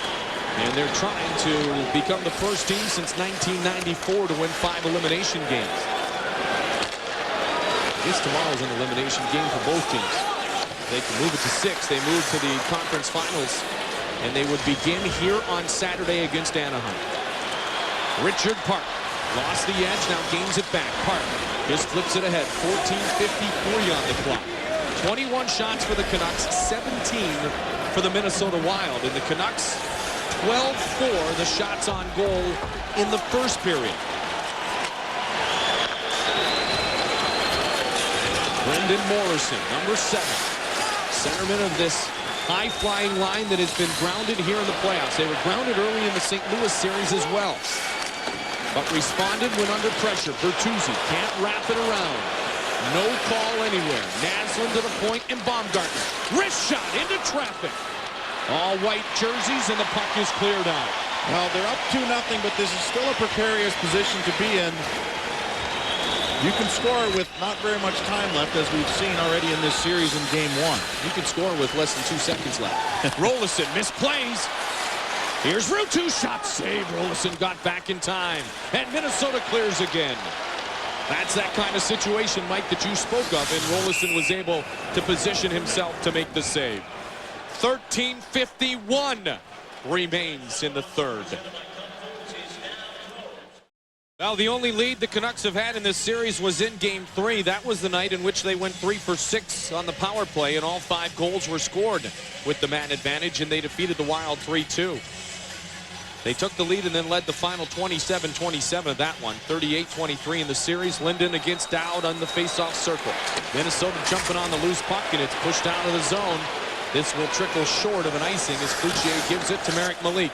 And they're trying to become the first team since 1994 to win 5 elimination games. I guess tomorrow's an elimination game for both teams. They can move it to 6. They move to the conference finals. And they would begin here on Saturday against Anaheim. Richard Park lost the edge, now gains it back. Park just flips it ahead. 14:53 on the clock. 21 shots for the Canucks, 17 for the Minnesota Wild. And the Canucks, 12-4 the shots on goal in the first period. Brendan Morrison, number 7. Centerman of this high-flying line that has been grounded here in the playoffs. They were grounded early in the St. Louis series as well, but responded when under pressure. Bertuzzi can't wrap it around. No call anywhere. Naslund to the point, and Baumgartner. Wrist shot into traffic. All white jerseys, and the puck is cleared out. Well, they're up 2-0, but this is still a precarious position to be in. You can score with not very much time left, as we've seen already in this series in Game 1. You can score with less than 2 seconds left. Rolison misplays. Here's Ruutu, shot save. Rolison got back in time, and Minnesota clears again. That's that kind of situation, Mike, that you spoke of, and Rolison was able to position himself to make the save. 13:51 remains in the third. Well, the only lead the Canucks have had in this series was in Game 3. That was the night in which they went 3 for 6 on the power play, and all 5 goals were scored with the man advantage, and they defeated the Wild 3-2. They took the lead and then led the final 27-27 of that one. 38-23 in the series. Linden against Dowd on the face-off circle. Minnesota jumping on the loose puck, and it's pushed out of the zone. This will trickle short of an icing as Cloutier gives it to Marek Malik.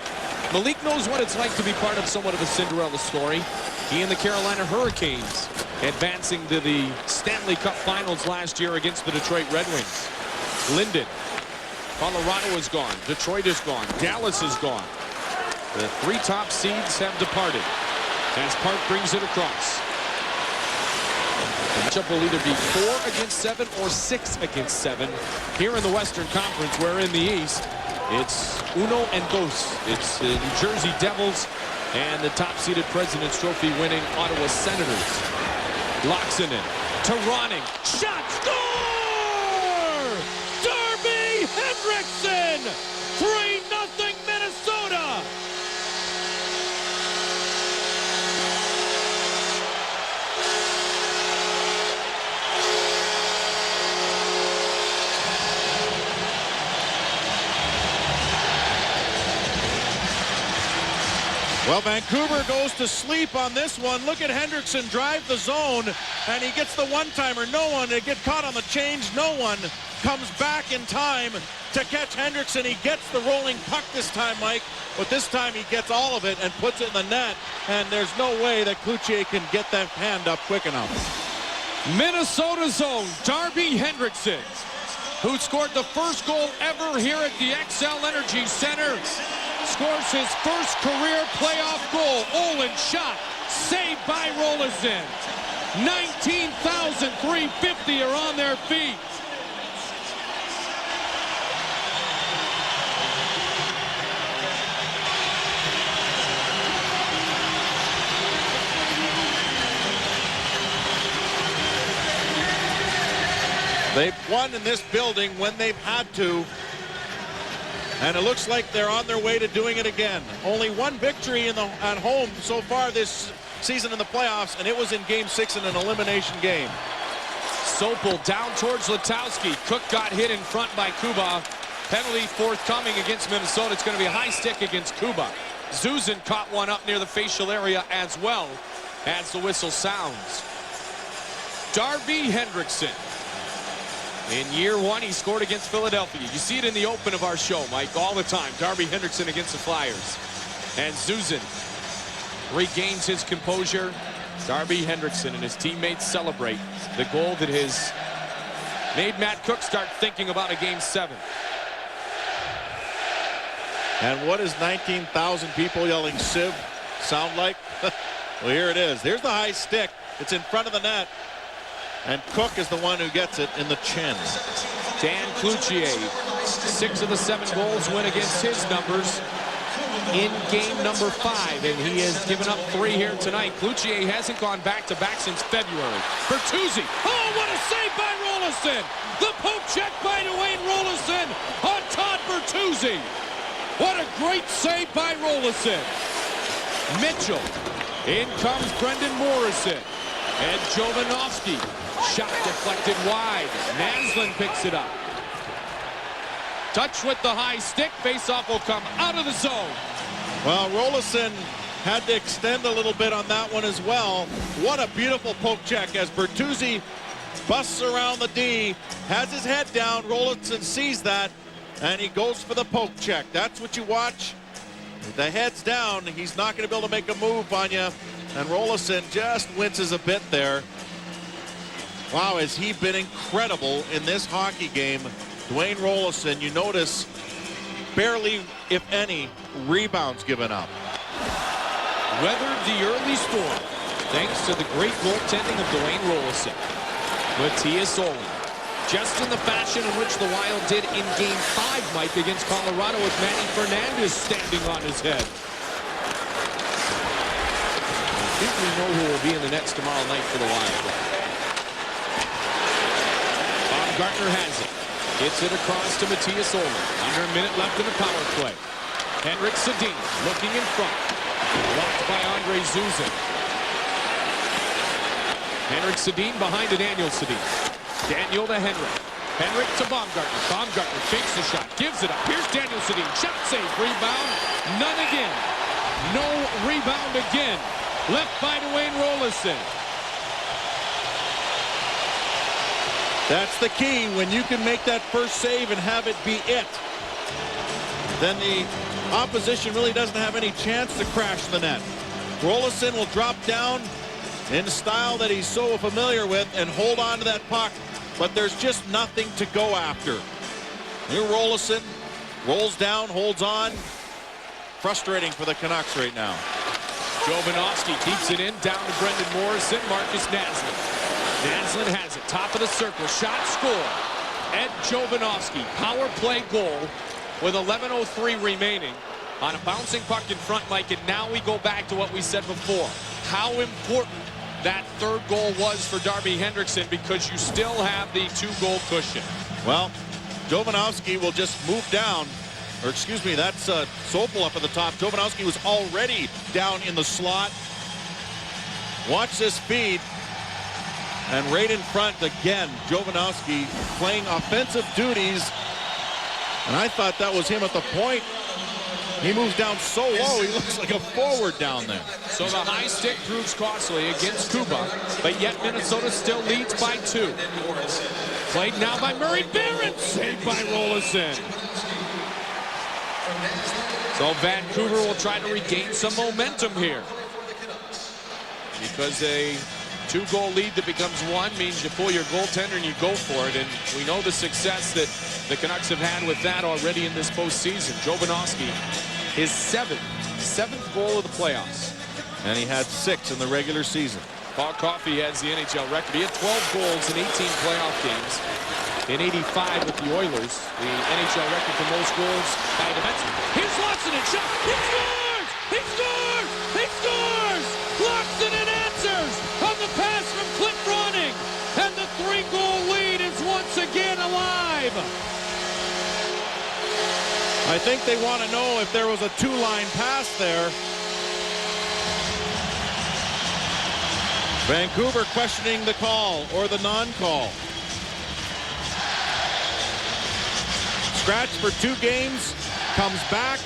Malik knows what it's like to be part of somewhat of a Cinderella story. He and the Carolina Hurricanes advancing to the Stanley Cup Finals last year against the Detroit Red Wings. Linden. Colorado is gone. Detroit is gone. Dallas is gone. The 3 top seeds have departed as Park brings it across. The matchup will either be 4 against 7 or 6 against 7 here in the Western Conference, where in the East it's uno and dos. It's the New Jersey Devils and the top-seeded President's Trophy winning Ottawa Senators. Laaksonen to Ronning. Shot! Score! Darby Hendrickson! 3-0 Minnesota! Well, Vancouver goes to sleep on this one. Look at Hendrickson drive the zone, and he gets the one-timer. No one. They get caught on the change. No one comes back in time to catch Hendrickson. He gets the rolling puck this time, Mike, but this time he gets all of it and puts it in the net, and there's no way that Cloutier can get that hand up quick enough. Minnesota's own Darby Hendrickson, who scored the first goal ever here at the XL Energy Center, scores his first career playoff goal. Olin shot, saved by Rolison. 19,350 are on their feet. They've won in this building when they've had to, and it looks like they're on their way to doing it again. Only one victory at home so far this season in the playoffs, and it was in Game 6 in an elimination game. Sopel down towards Letowski. Cook got hit in front by Kuba. Penalty forthcoming against Minnesota. It's going to be a high stick against Kuba. Zuzin caught one up near the facial area as well as the whistle sounds. Darby Hendrickson. In year 1, he scored against Philadelphia. You see it in the open of our show, Mike, all the time. Darby Hendrickson against the Flyers. And Zuzin regains his composure. Darby Hendrickson and his teammates celebrate the goal that has made Matt Cook start thinking about a Game 7. And what does 19,000 people yelling "Civ" sound like? Well, here it is. There's the high stick. It's in front of the net. And Cook is the one who gets it in the chin. Dan Cloutier, 6 of the 7 goals went against his numbers in game number 5, and he has given up 3 here tonight. Cloutier hasn't gone back-to-back since February. Bertuzzi, oh, what a save by Rolison! The poke check by Dwayne Rolison on Todd Bertuzzi. What a great save by Rolison. Mitchell, in comes Brendan Morrison, and Jovanovski. Shot deflected wide. Naslund picks it up. Touch with the high stick. Faceoff will come out of the zone. Well, Rolison had to extend a little bit on that one as well. What a beautiful poke check as Bertuzzi busts around the D, has his head down. Rolison sees that, and he goes for the poke check. That's what you watch. The head's down. He's not going to be able to make a move on you, and Rolison just winces a bit there. Wow, has he been incredible in this hockey game. Dwayne Rolison, you notice barely, if any, rebounds given up. Weathered the early storm thanks to the great goaltending of Dwayne Rolison. Matthias Olin just in the fashion in which the Wild did in Game 5, Mike, against Colorado with Manny Fernandez standing on his head. I think we know who will be in the nets tomorrow night for the Wild. Baumgartner has it. Gets it across to Matthias Ohlund. Under a minute left in the power play. Henrik Sedin looking in front. Blocked by Andre Zuzin. Henrik Sedin behind to Daniel Sedin. Daniel to Henrik. Henrik to Baumgartner. Baumgartner takes the shot. Gives it up. Here's Daniel Sedin. Shot save. Rebound. None again. No rebound again. Left by Dwayne Roloson. That's the key. When you can make that first save and have it be it, then the opposition really doesn't have any chance to crash the net. Roloson will drop down in the style that he's so familiar with and hold on to that puck, but there's just nothing to go after. Here Roloson rolls down, holds on. Frustrating for the Canucks right now. Jovanovski keeps it in, down to Brendan Morrison. Marcus Naslund. Naslund has it, top of the circle, shot, score. Ed Jovanovski, power play goal with 11:03 remaining on a bouncing puck in front, Mike, and now we go back to what we said before. How important that third goal was for Darby Hendrickson, because you still have the 2-goal cushion. Well, Jovanovski will just move down, or excuse me, that's Sopel up at the top. Jovanovski was already down in the slot. Watch this feed. And right in front again, Jovanovski playing offensive duties. And I thought that was him at the point. He moves down so low, he looks like a forward down there. So the high stick proves costly against Cuba, but yet Minnesota still leads by 2. Played now by Murray Barron, saved by Roloson. So Vancouver will try to regain some momentum here, because a 2-goal lead that becomes 1 means you pull your goaltender and you go for it. And we know the success that the Canucks have had with that already in this postseason. Jovanovski, his seventh goal of the playoffs. And he had 6 in the regular season. Paul Coffey has the NHL record. He had 12 goals in 18 playoff games. In 85 with the Oilers, the NHL record for most goals by a defenseman. Here's Laaksonen, shot, he scores! He scores! He scores! Laaksonen answers on the pass from Clint Ronning, and the 3-goal lead is once again alive. I think they want to know if there was a 2-line pass there. Vancouver questioning the call or the non-call. Scratched for 2 games, comes back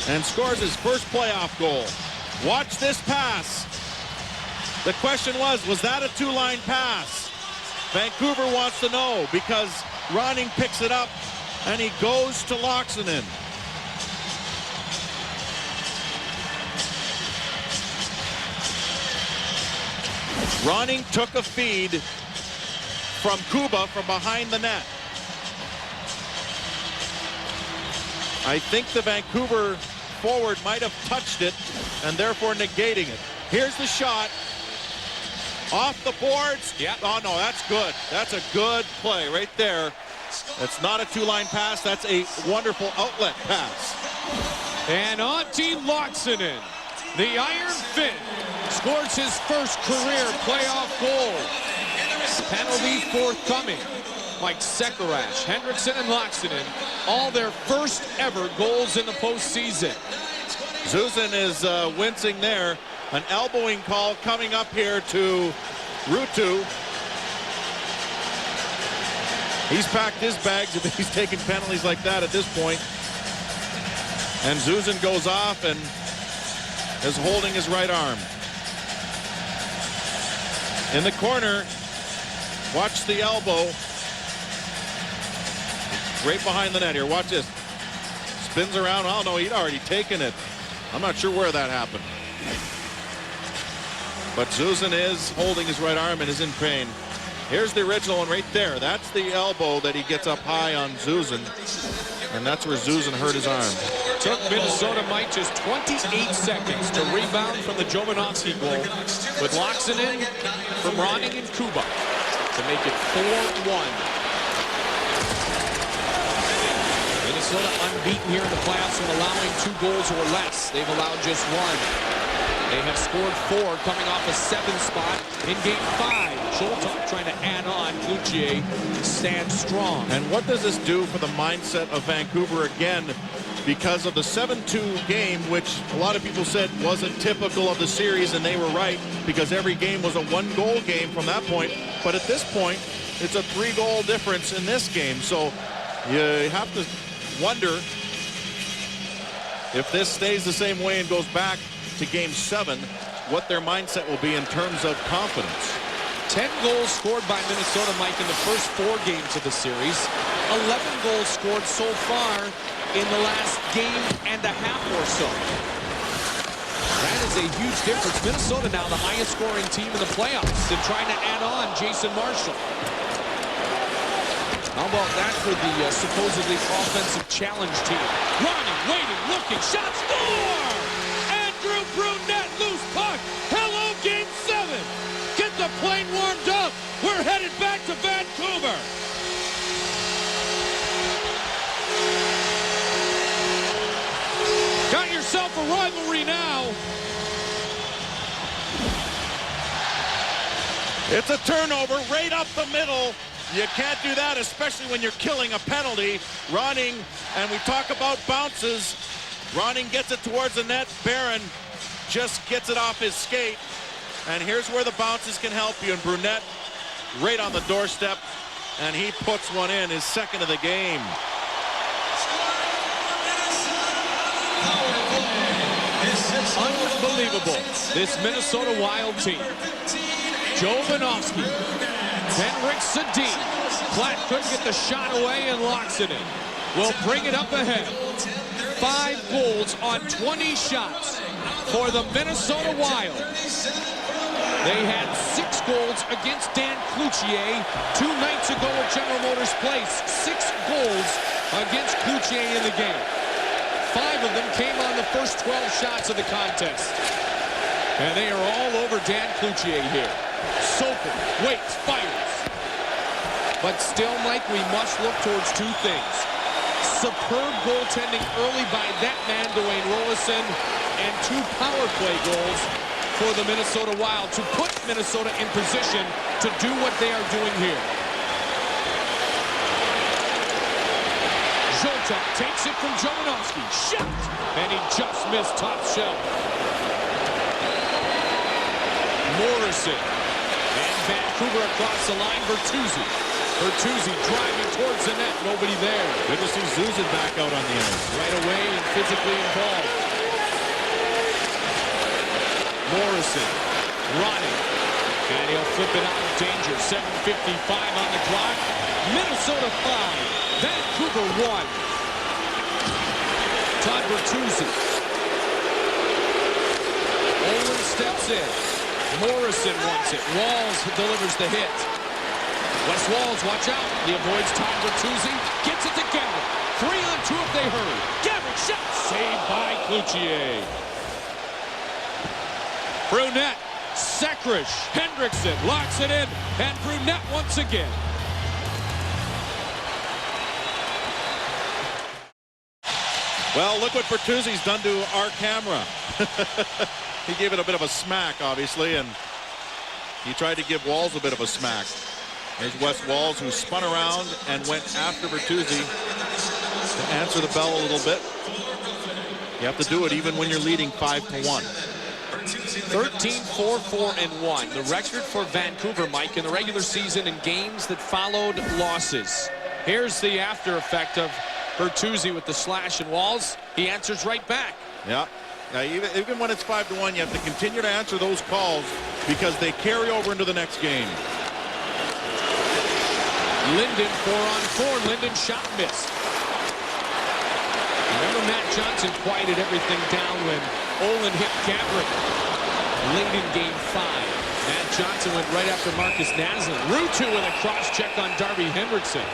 and scores his first playoff goal. Watch this pass. The question was that a 2-line pass? Vancouver wants to know, because Ronning picks it up and he goes to Laaksonen. Ronning took a feed from Kuba from behind the net. I think the Vancouver forward might have touched it and therefore negating it. Here's the shot. Off the boards. Yeah. Oh, no, that's good. That's a good play right there. That's not a 2-line pass. That's a wonderful outlet pass. And Antti Laaksonen, the Iron Finn, scores his first career playoff goal. Penalty forthcoming. Mike Sekerash, Hendrickson, and Laaksonen, all their first ever goals in the postseason. Zuzin is wincing there. An elbowing call coming up here to Ruutu. He's packed his bags if he's taking penalties like that at this point. And Zuzin goes off and is holding his right arm. In the corner, watch the elbow. Right behind the net here. Watch this. Spins around. Oh, no, he'd already taken it. I'm not sure where that happened. But Zuzin is holding his right arm and is in pain. Here's the original one right there. That's the elbow that he gets up high on Zuzin. And that's where Zuzin hurt his arm. Took Minnesota, Mike, just 28 seconds to rebound from the Jovanovski goal with Laaksonen from Ronning and Kuba to make it 4-1 Minnesota unbeaten here in the playoffs when allowing 2 goals or less. They've allowed just 1. They have scored 4, coming off a 7 spot in Game 5. Zoltan trying to add on. Cloutier stands strong. And what does this do for the mindset of Vancouver again? Because of the 7-2 game, which a lot of people said wasn't typical of the series, and they were right, because every game was a 1-goal game from that point. But at this point, it's a 3-goal difference in this game. So you have to wonder if this stays the same way and goes back to Game 7, what their mindset will be in terms of confidence. 10 goals scored by Minnesota, Mike, in the first 4 games of the series. 11 goals scored so far in the last game and a half or so. That is a huge difference. Minnesota now the highest scoring team in the playoffs and trying to add on Jason Marshall. How about that for the supposedly offensive challenge team? Running, waiting, looking, shot, score! Andrew Brunette, loose puck. Hello, Game 7. Get the plane warmed up. We're headed back to Vancouver. Got yourself a rivalry now. It's a turnover right up the middle. You can't do that, especially when you're killing a penalty. Ronning, and we talk about bounces. Ronning gets it towards the net. Barron just gets it off his skate. And here's where the bounces can help you. And Brunette right on the doorstep. And he puts one in, his 2nd of the game. Unbelievable. This Minnesota Wild team. Jovanovski. Henrik Sedin. Platt couldn't get the shot away and locks it in. Will bring it up ahead. 5 goals on 20 shots for the Minnesota Wild. They had 6 goals against Dan Cloutier 2 nights ago at General Motors Place. 6 goals against Cloutier in the game. 5 of them came on the first 12 shots of the contest. And they are all over Dan Cloutier here. Sokol waits, fires. But still, Mike, we must look towards 2 things. Superb goaltending early by that man, Dwayne Roloson, and 2 power play goals for the Minnesota Wild to put Minnesota in position to do what they are doing here. Zoltan takes it from Jovanovski. Shot! And he just missed top shelf. Morrison. And Vancouver across the line. Bertuzzi driving towards the net. Nobody there. Good to see Zuzan back out on the ice. Right away and physically involved. Morrison running. And he'll flip it out of danger. 7:55 on the clock. Minnesota 5. Vancouver 1. Todd Bertuzzi. Olin steps in. Morrison wants it. Walls delivers the hit. Wes Walls, watch out. He avoids Todd Bertuzzi. Gets it to Gabrick. 3-on-2 if they hurry. Gabrick shot. Saved by Cloutier. Brunette. Sekrish. Hendrickson locks it in. And Brunette once again. Well, look what Bertuzzi's done to our camera. He gave it a bit of a smack, obviously, and he tried to give Walls a bit of a smack. There's Wes Walls, who spun around and went after Bertuzzi to answer the bell a little bit. You have to do it even when you're leading 5-1. 13-4-4-1. The record for Vancouver, Mike, in the regular season in games that followed losses. Here's the after effect of Bertuzzi with the slash and Walls. He answers right back. Yeah. Even when it's 5-1, you have to continue to answer those calls because they carry over into the next game. Linden 4-on-4. Linden shot missed. Remember Matt Johnson quieted everything down when Olin hit Gabrick late in Game 5. Matt Johnson went right after Marcus Naslund. Ruutu with a cross-check on Darby Hendrickson.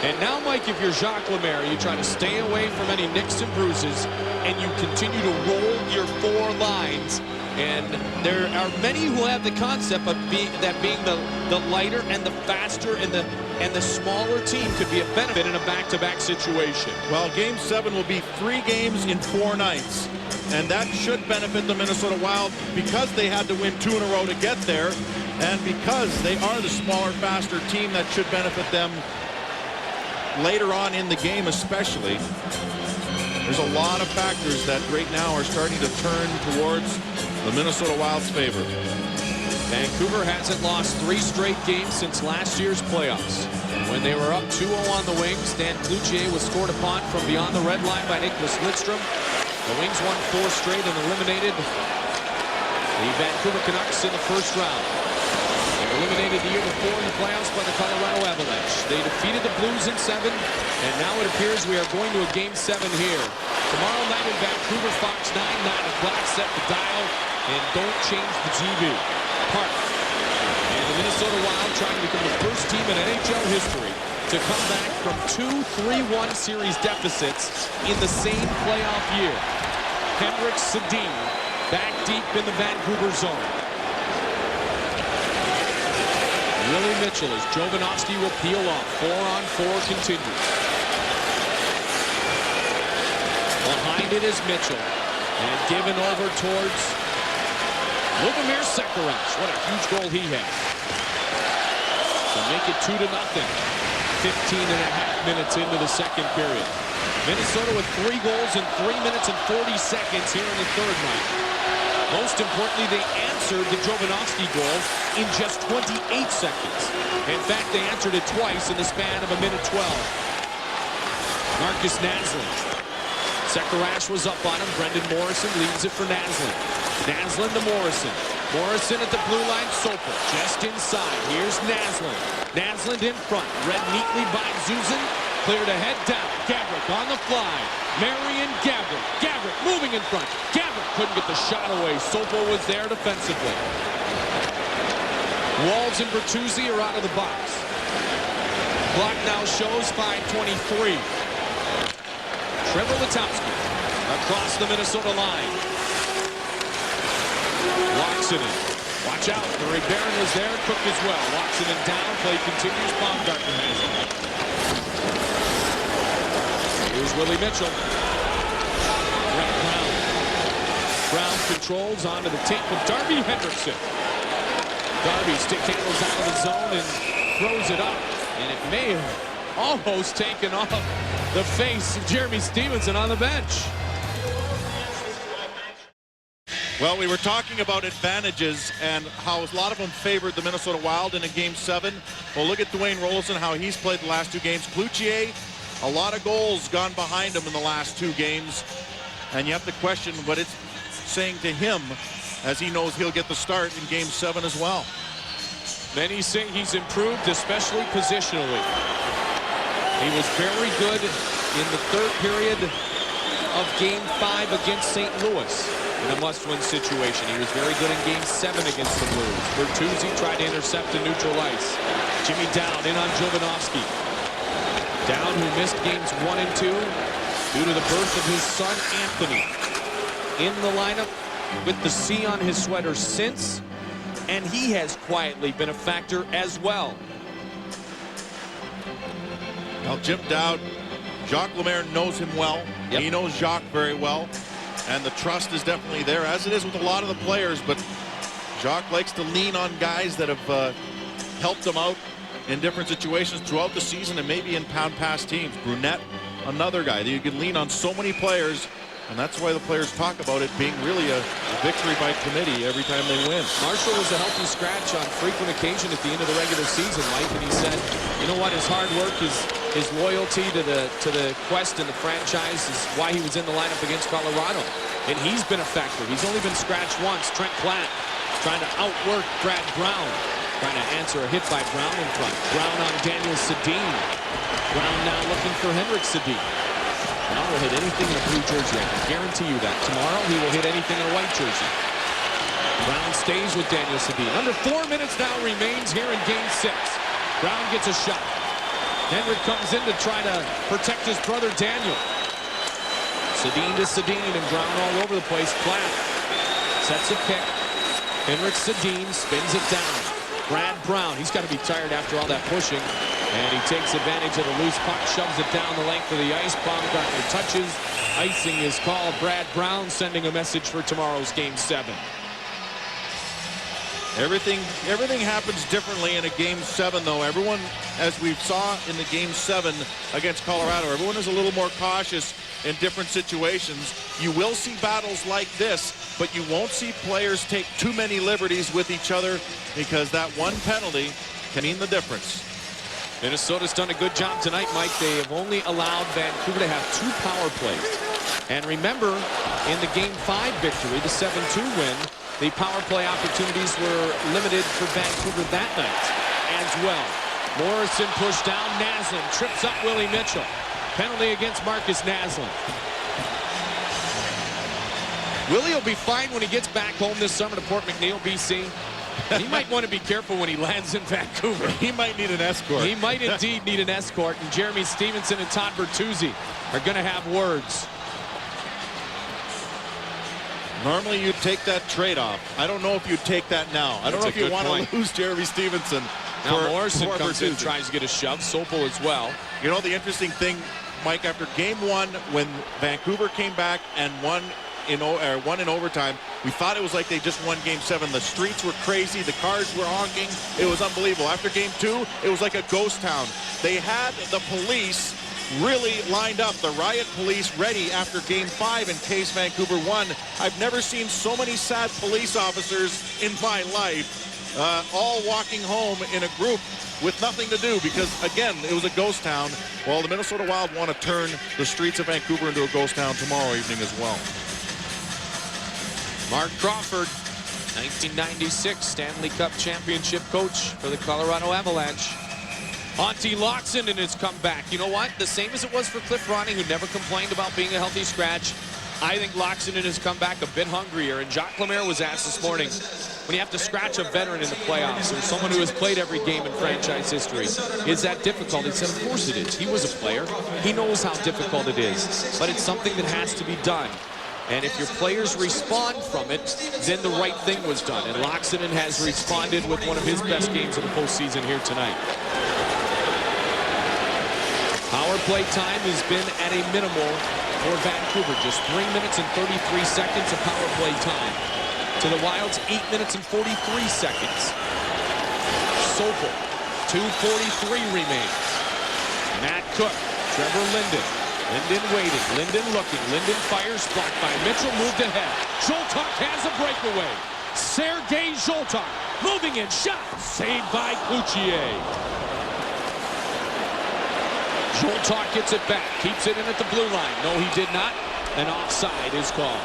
And now, Mike, if you're Jacques Lemaire, you try to stay away from any nicks and bruises, and you continue to roll your 4 lines And there are many who have the concept of being the lighter and the faster and the smaller team could be a benefit in a back-to-back situation. Well, Game 7 will be 3 games in 4 nights. And that should benefit the Minnesota Wild because they had to win 2 in a row to get there. And because they are the smaller, faster team, that should benefit them later on in the game especially. There's a lot of factors that right now are starting to turn towards the Minnesota Wild's favor. Vancouver hasn't lost 3 straight games since last year's playoffs. When they were up 2-0 on the wings, Stan Cloutier was scored upon from beyond the red line by Nicholas Lidstrom. The Wings won 4 straight and eliminated the Vancouver Canucks in the first round. They were eliminated the year before in the playoffs by the Colorado Avalanche. They defeated the Blues in 7, and now it appears we are going to a Game 7 here. Tomorrow night in Vancouver, Fox 9, 9 o'clock, set the dial, and don't change the TV. Park. And the Minnesota Wild trying to become the first team in NHL history to come back from 2 3-1 series deficits in the same playoff year. Henrik Sedin back deep in the Vancouver zone. Willie Mitchell as Jovanovski will peel off. 4-on-4 continues. Behind it is Mitchell. And given over towards Lubomir Sekerac. What a huge goal he had. To make it 2-0. 15.5 minutes into the second period. Minnesota with 3 goals in 3 minutes and 40 seconds here in the third night. Most importantly, they answered the Jovanovski goal in just 28 seconds. In fact, they answered it twice in the span of 1:12. Marcus Naslund. Sekerac was up on him. Brendan Morrison leaves it for Naslund. Naslund to Morrison. Morrison at the blue line. Soper just inside. Here's Naslund. Naslund in front. Read neatly by Zuzan. Cleared ahead down. Gabrick on the fly. Marion Gabrick. Gabrick moving in front. Gabrick couldn't get the shot away. Sopo was there defensively. Walls and Bertuzzi are out of the box. Clock now shows 5:23. Trevor Letowski across the Minnesota line. Loxinen. Watch out. Murray Barron was there. Cook as well. Loxinen down. Play continues. Baumgartner has it. Here's Willie Mitchell. Brett Brown. Brown controls onto the tape of Darby Hendrickson. Darby stick handles out of the zone and throws it up. And it may have almost taken off the face of Jeremy Stevenson on the bench. Well, we were talking about advantages and how a lot of them favored the Minnesota Wild in a Game 7. Well, look at Dwayne Rolison, how he's played the last 2 games. Cloutier, a lot of goals gone behind him in the last 2 games. And you have to question what it's saying to him as he knows he'll get the start in Game 7 as well. Many say he's improved, especially positionally. He was very good in the third period of Game 5 against St. Louis in a must-win situation. He was very good in Game 7 against the Blues. Bertuzzi tried to intercept to neutral ice. Jimmy Down in on Jovanovski. Down, who missed Games 1 and 2 due to the birth of his son, Anthony. In the lineup with the C on his sweater since, and he has quietly been a factor as well. Well, Jim Dowd, Jacques Lemaire knows him well. Yep. He knows Jacques very well. And the trust is definitely there, as it is with a lot of the players. But Jacques likes to lean on guys that have helped him out in different situations throughout the season and maybe in past teams. Brunette, another guy that you can lean on so many players. And that's why the players talk about it being really a victory by committee every time they win. Marshall was a healthy scratch on frequent occasion at the end of the regular season, Mike, and he said, you know what, his hard work, his loyalty to the quest and the franchise is why he was in the lineup against Colorado. And he's been a factor. He's only been scratched once. Trent Platt trying to outwork Brad Brown. Trying to answer a hit by Brown in front. Brown on Daniel Sedin. Brown now looking for Henrik Sedin. Brown will hit anything in a blue jersey. I can guarantee you that. Tomorrow he will hit anything in a white jersey. Brown stays with Daniel Sedin. Under 4 minutes now remains here in Game 6. Brown gets a shot. Henrik comes in to try to protect his brother Daniel. Sedin to Sedin and Brown all over the place. Platt Sets a pick. Henrik Sedin spins it down. Brad Brown, he's got to be tired after all that pushing. And he takes advantage of the loose puck, shoves it down the length of the ice. Baumgartner touches. Icing is called. Brad Brown sending a message for tomorrow's Game 7. Everything happens differently in a Game 7, though. Everyone, as we saw in the Game 7 against Colorado, everyone is a little more cautious in different situations. You will see battles like this, but you won't see players take too many liberties with each other, because that one penalty can mean the difference. Minnesota's done a good job tonight, Mike. They have only allowed Vancouver to have 2 power plays. And remember, in the Game 5 victory, the 7-2 win, the power play opportunities were limited for Vancouver that night as well. Morrison pushed down. Naslund trips up Willie Mitchell. Penalty against Marcus Naslund. Willie will be fine when he gets back home this summer to Port McNeil, BC. He might want to be careful when he lands in Vancouver. He might need an escort. He might indeed need an escort. And Jeremy Stevenson and Todd Bertuzzi are going to have words. Normally you'd take that trade-off. I don't know if you'd take that now. I don't know if you want to lose Jeremy Stevenson. Now Morrison comes in, tries to get a shove. Sopel as well. You know the interesting thing, Mike, after Game 1, when Vancouver came back and won in overtime, we thought it was like they just won Game 7. The streets were crazy. The cars were honking. It was unbelievable. After Game 2, it was like a ghost town. They had the police really lined up, the riot police ready after Game 5 in case Vancouver won. I've never seen so many sad police officers in my life, all walking home in a group with nothing to do, because again, it was a ghost town. Well, the Minnesota Wild want to turn the streets of Vancouver into a ghost town tomorrow evening as well. Mark Crawford, 1996 Stanley Cup championship coach for the Colorado Avalanche. Antti Laaksonen in his comeback. You know what? The same as it was for Cliff Ronnie, who never complained about being a healthy scratch. I think Laaksonen has come back a bit hungrier. And Jacques Lemaire was asked this morning, when you have to scratch a veteran in the playoffs, or someone who has played every game in franchise history, is that difficult? He said, of course it is. He was a player. He knows how difficult it is. But it's something that has to be done. And if your players respond from it, then the right thing was done. And Laaksonen has responded with one of his best games of the postseason here tonight. Power play time has been at a minimal for Vancouver. Just 3 minutes and 33 seconds of power play time. To the Wild's 8 minutes and 43 seconds. Sopel, 2:43 remains. Matt Cook, Trevor Linden. Linden waiting, Linden looking, Linden fires, blocked by Mitchell, moved ahead. Zoltak has a breakaway. Sergei Zoltak moving in, shot, saved by Cloutier. Zoltak gets it back, keeps it in at the blue line. No, he did not. An offside is called.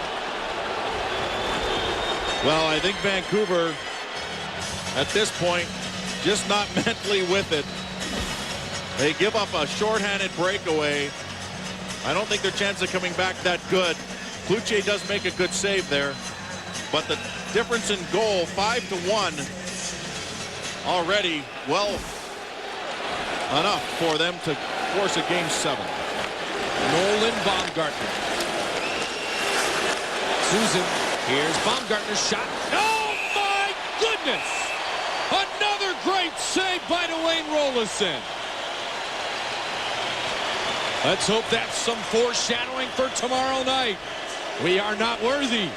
Well, I think Vancouver, at this point, just not mentally with it. They give up a shorthanded breakaway. I don't think their chance of coming back that good. Cloutier does make a good save there, but the difference in goal, 5-1, already well enough for them to force a Game 7. Nolan Baumgartner. Susan, here's Baumgartner's shot. Oh my goodness! Another great save by Dwayne Rolison. Let's hope that's some foreshadowing for tomorrow night. We are not worthy.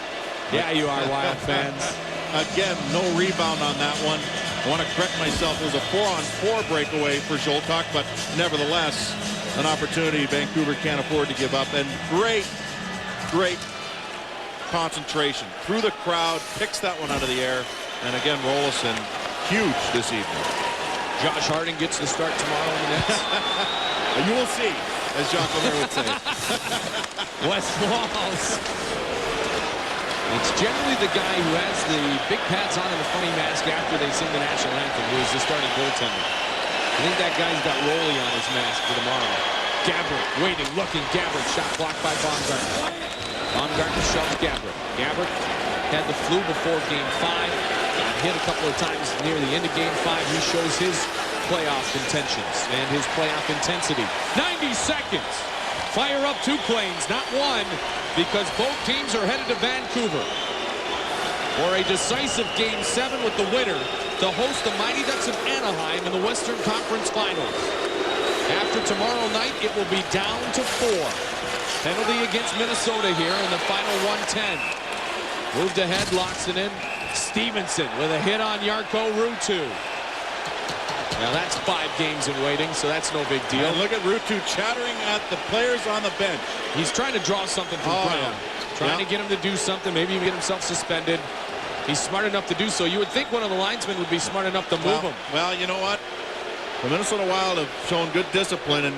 Yeah, you are, Wild fans. Again, no rebound on that one. I want to correct myself. It was a 4-on-4 breakaway for Zoltak, but nevertheless, an opportunity Vancouver can't afford to give up. And great concentration. Through the crowd, picks that one out of the air. And again, Rolison, huge this evening. Josh Harding gets the start tomorrow in the Nets. You will see, as Jacques Lemaire would say. Wes Walls. It's generally the guy who has the big pads on and the funny mask after they sing the national anthem who is the starting goaltender. I think that guy's got Roley on his mask for tomorrow. Gabrick waiting, looking. Gabrick shot blocked by Baumgartner. Baumgartner shoves Gabrick. Gabrick had the flu before Game 5. Got hit a couple of times near the end of Game 5. He shows his playoff intentions and his playoff intensity. 90 seconds. Fire up 2 planes, not one, because both teams are headed to Vancouver. for a decisive Game 7 with the winner to host the Mighty Ducks of Anaheim in the Western Conference Finals. After tomorrow night, it will be down to 4. Penalty against Minnesota here in the final 110. Moved ahead, locks it in. Stevenson with a hit on Jarkko Ruutu. Now that's 5 games in waiting, so that's no big deal. And look at Ruutu chattering at the players on the bench. He's trying to draw something from Brown. Yeah. Trying to get him to do something, maybe even get himself suspended. He's smart enough to do so. You would think one of the linesmen would be smart enough to move him. Well, you know what? The Minnesota Wild have shown good discipline, and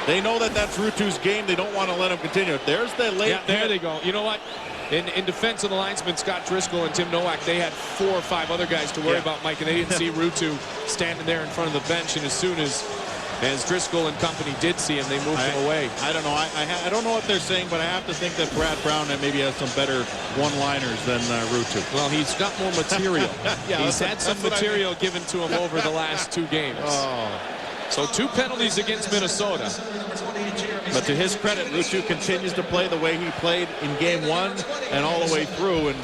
they know that that's Ruutu's game. They don't want to let him continue. There's the late. Yeah, there they go. You know what? In defense of the linesman, Scott Driscoll and Tim Nowak, they had 4 or 5 other guys to worry about, Mike, and they didn't see Ruutu standing there in front of the bench. And as soon as Driscoll and company did see him, they moved him away. I don't know. I don't know what they're saying, but I have to think that Brad Brown maybe has some better one-liners than Ruutu. Well, he's got more material. He's had some material given to him over the last 2 games. So 2 penalties against Minnesota. But to his credit, Ruutu continues to play the way he played in Game 1 and all the way through. And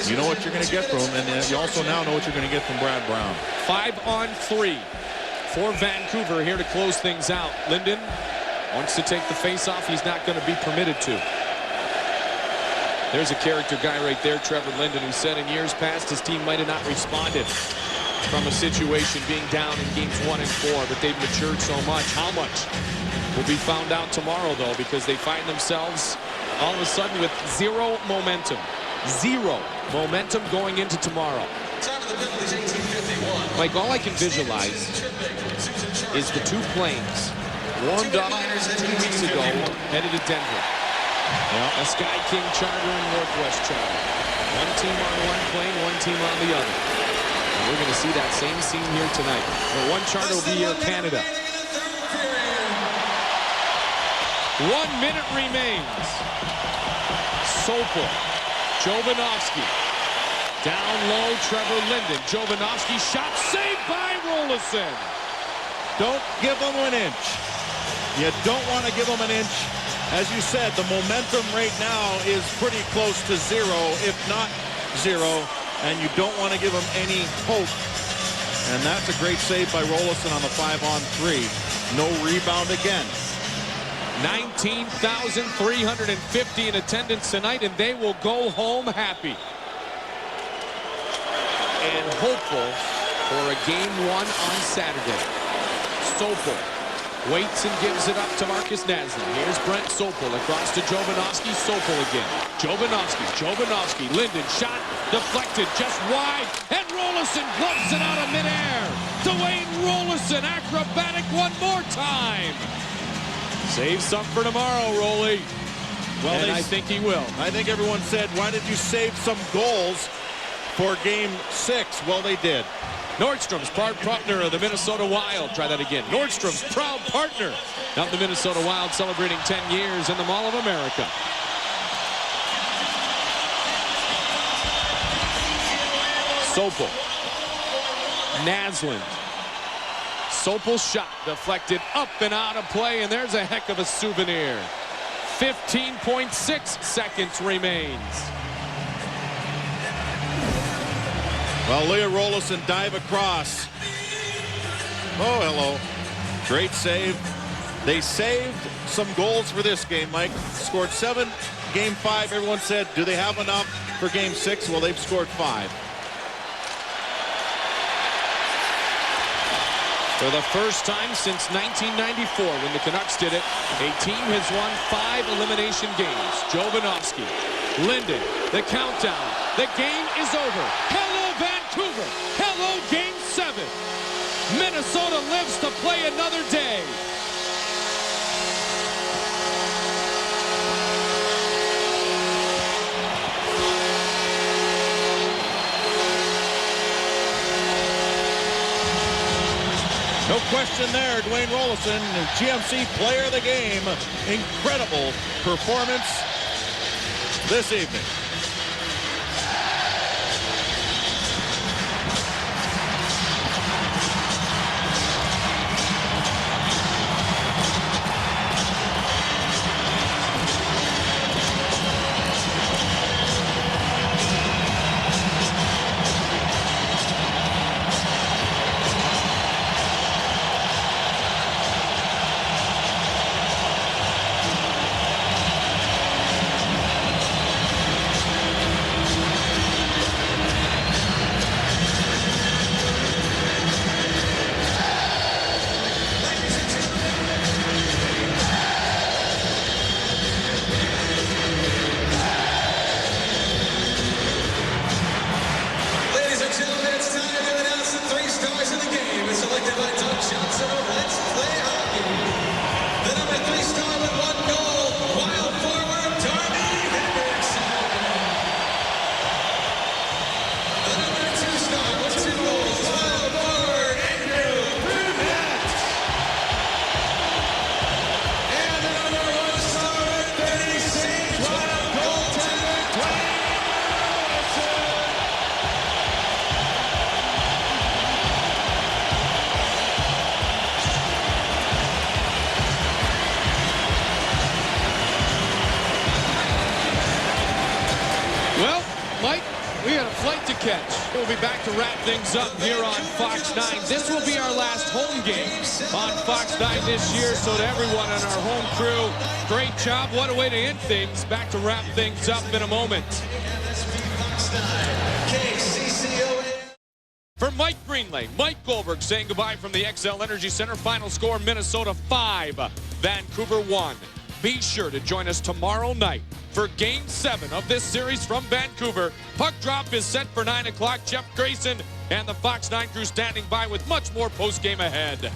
you know what you're going to get from him, and you also now know what you're going to get from Brad Brown. 5-on-3 for Vancouver here to close things out. Linden wants to take the face-off. He's not going to be permitted to. There's a character guy right there, Trevor Linden, who said in years past his team might have not responded from a situation being down in games 1 and 4, but they've matured so much. How much will be found out tomorrow, though, because they find themselves all of a sudden with 0 momentum. 0 momentum going into tomorrow. Mike, all I can visualize is the 2 planes warmed up 2 weeks ago, headed to Denver. A Sky King charter and Northwest charter. One team on one plane, one team on the other. And we're going to see that same scene here tonight. The one charter will be Air Canada. 1 minute remains. Sopel, Jovanovski. Down low, Trevor Linden. Jovanovski shot saved by Rolison. Don't give them an inch. You don't want to give them an inch. As you said, the momentum right now is pretty close to 0, if not 0, and you don't want to give them any hope. And that's a great save by Rolison on the 5-on-3. No rebound again. 19,350 in attendance tonight, and they will go home happy and hopeful for a Game 1 on Saturday. Sopel waits and gives it up to Marcus Naslund. Here's Brent Sopel across to Jovanovski. Sopel again. Jovanovski. Linden shot deflected just wide, and Rolison gloves it out of midair. Dwayne Rolison, acrobatic one more time. Save some for tomorrow, Rolly. Well, and I think he will. I think everyone said, why did you save some goals for Game 6? Well, they did. Nordstrom's proud partner of the Minnesota Wild. Try that again. Nordstrom's proud partner of the Minnesota Wild, celebrating 10 years in the Mall of America. Sopel. Naslund. Sopel's shot deflected up and out of play, and there's a heck of a souvenir. 15.6 seconds remains. Well, Leah Rolison dive across. Oh, hello. Great save. They saved some goals for this game, Mike. Scored 7. Game 5, everyone said, do they have enough for Game 6? Well, they've scored 5. For the first time since 1994, when the Canucks did it, a team has won 5 elimination games. Jovanovski, Linden, the countdown. The game is over. Hello, Vancouver. Hello, Game 7. Minnesota lives to play another day. No question there, Dwayne Rolison, GMC Player of the Game. Incredible performance this evening. We got a flight to catch. We'll be back to wrap things up here on Fox 9. This will be our last home game on Fox 9 this year. So to everyone on our home crew, great job. What a way to end things. Back to wrap things up in a moment. For Mike Greenlay, Mike Goldberg saying goodbye from the XL Energy Center. Final score, Minnesota 5, Vancouver 1. Be sure to join us tomorrow night for Game 7 of this series from Vancouver. Puck drop is set for 9 o'clock. Jeff Grayson and the Fox 9 crew standing by with much more post-game ahead.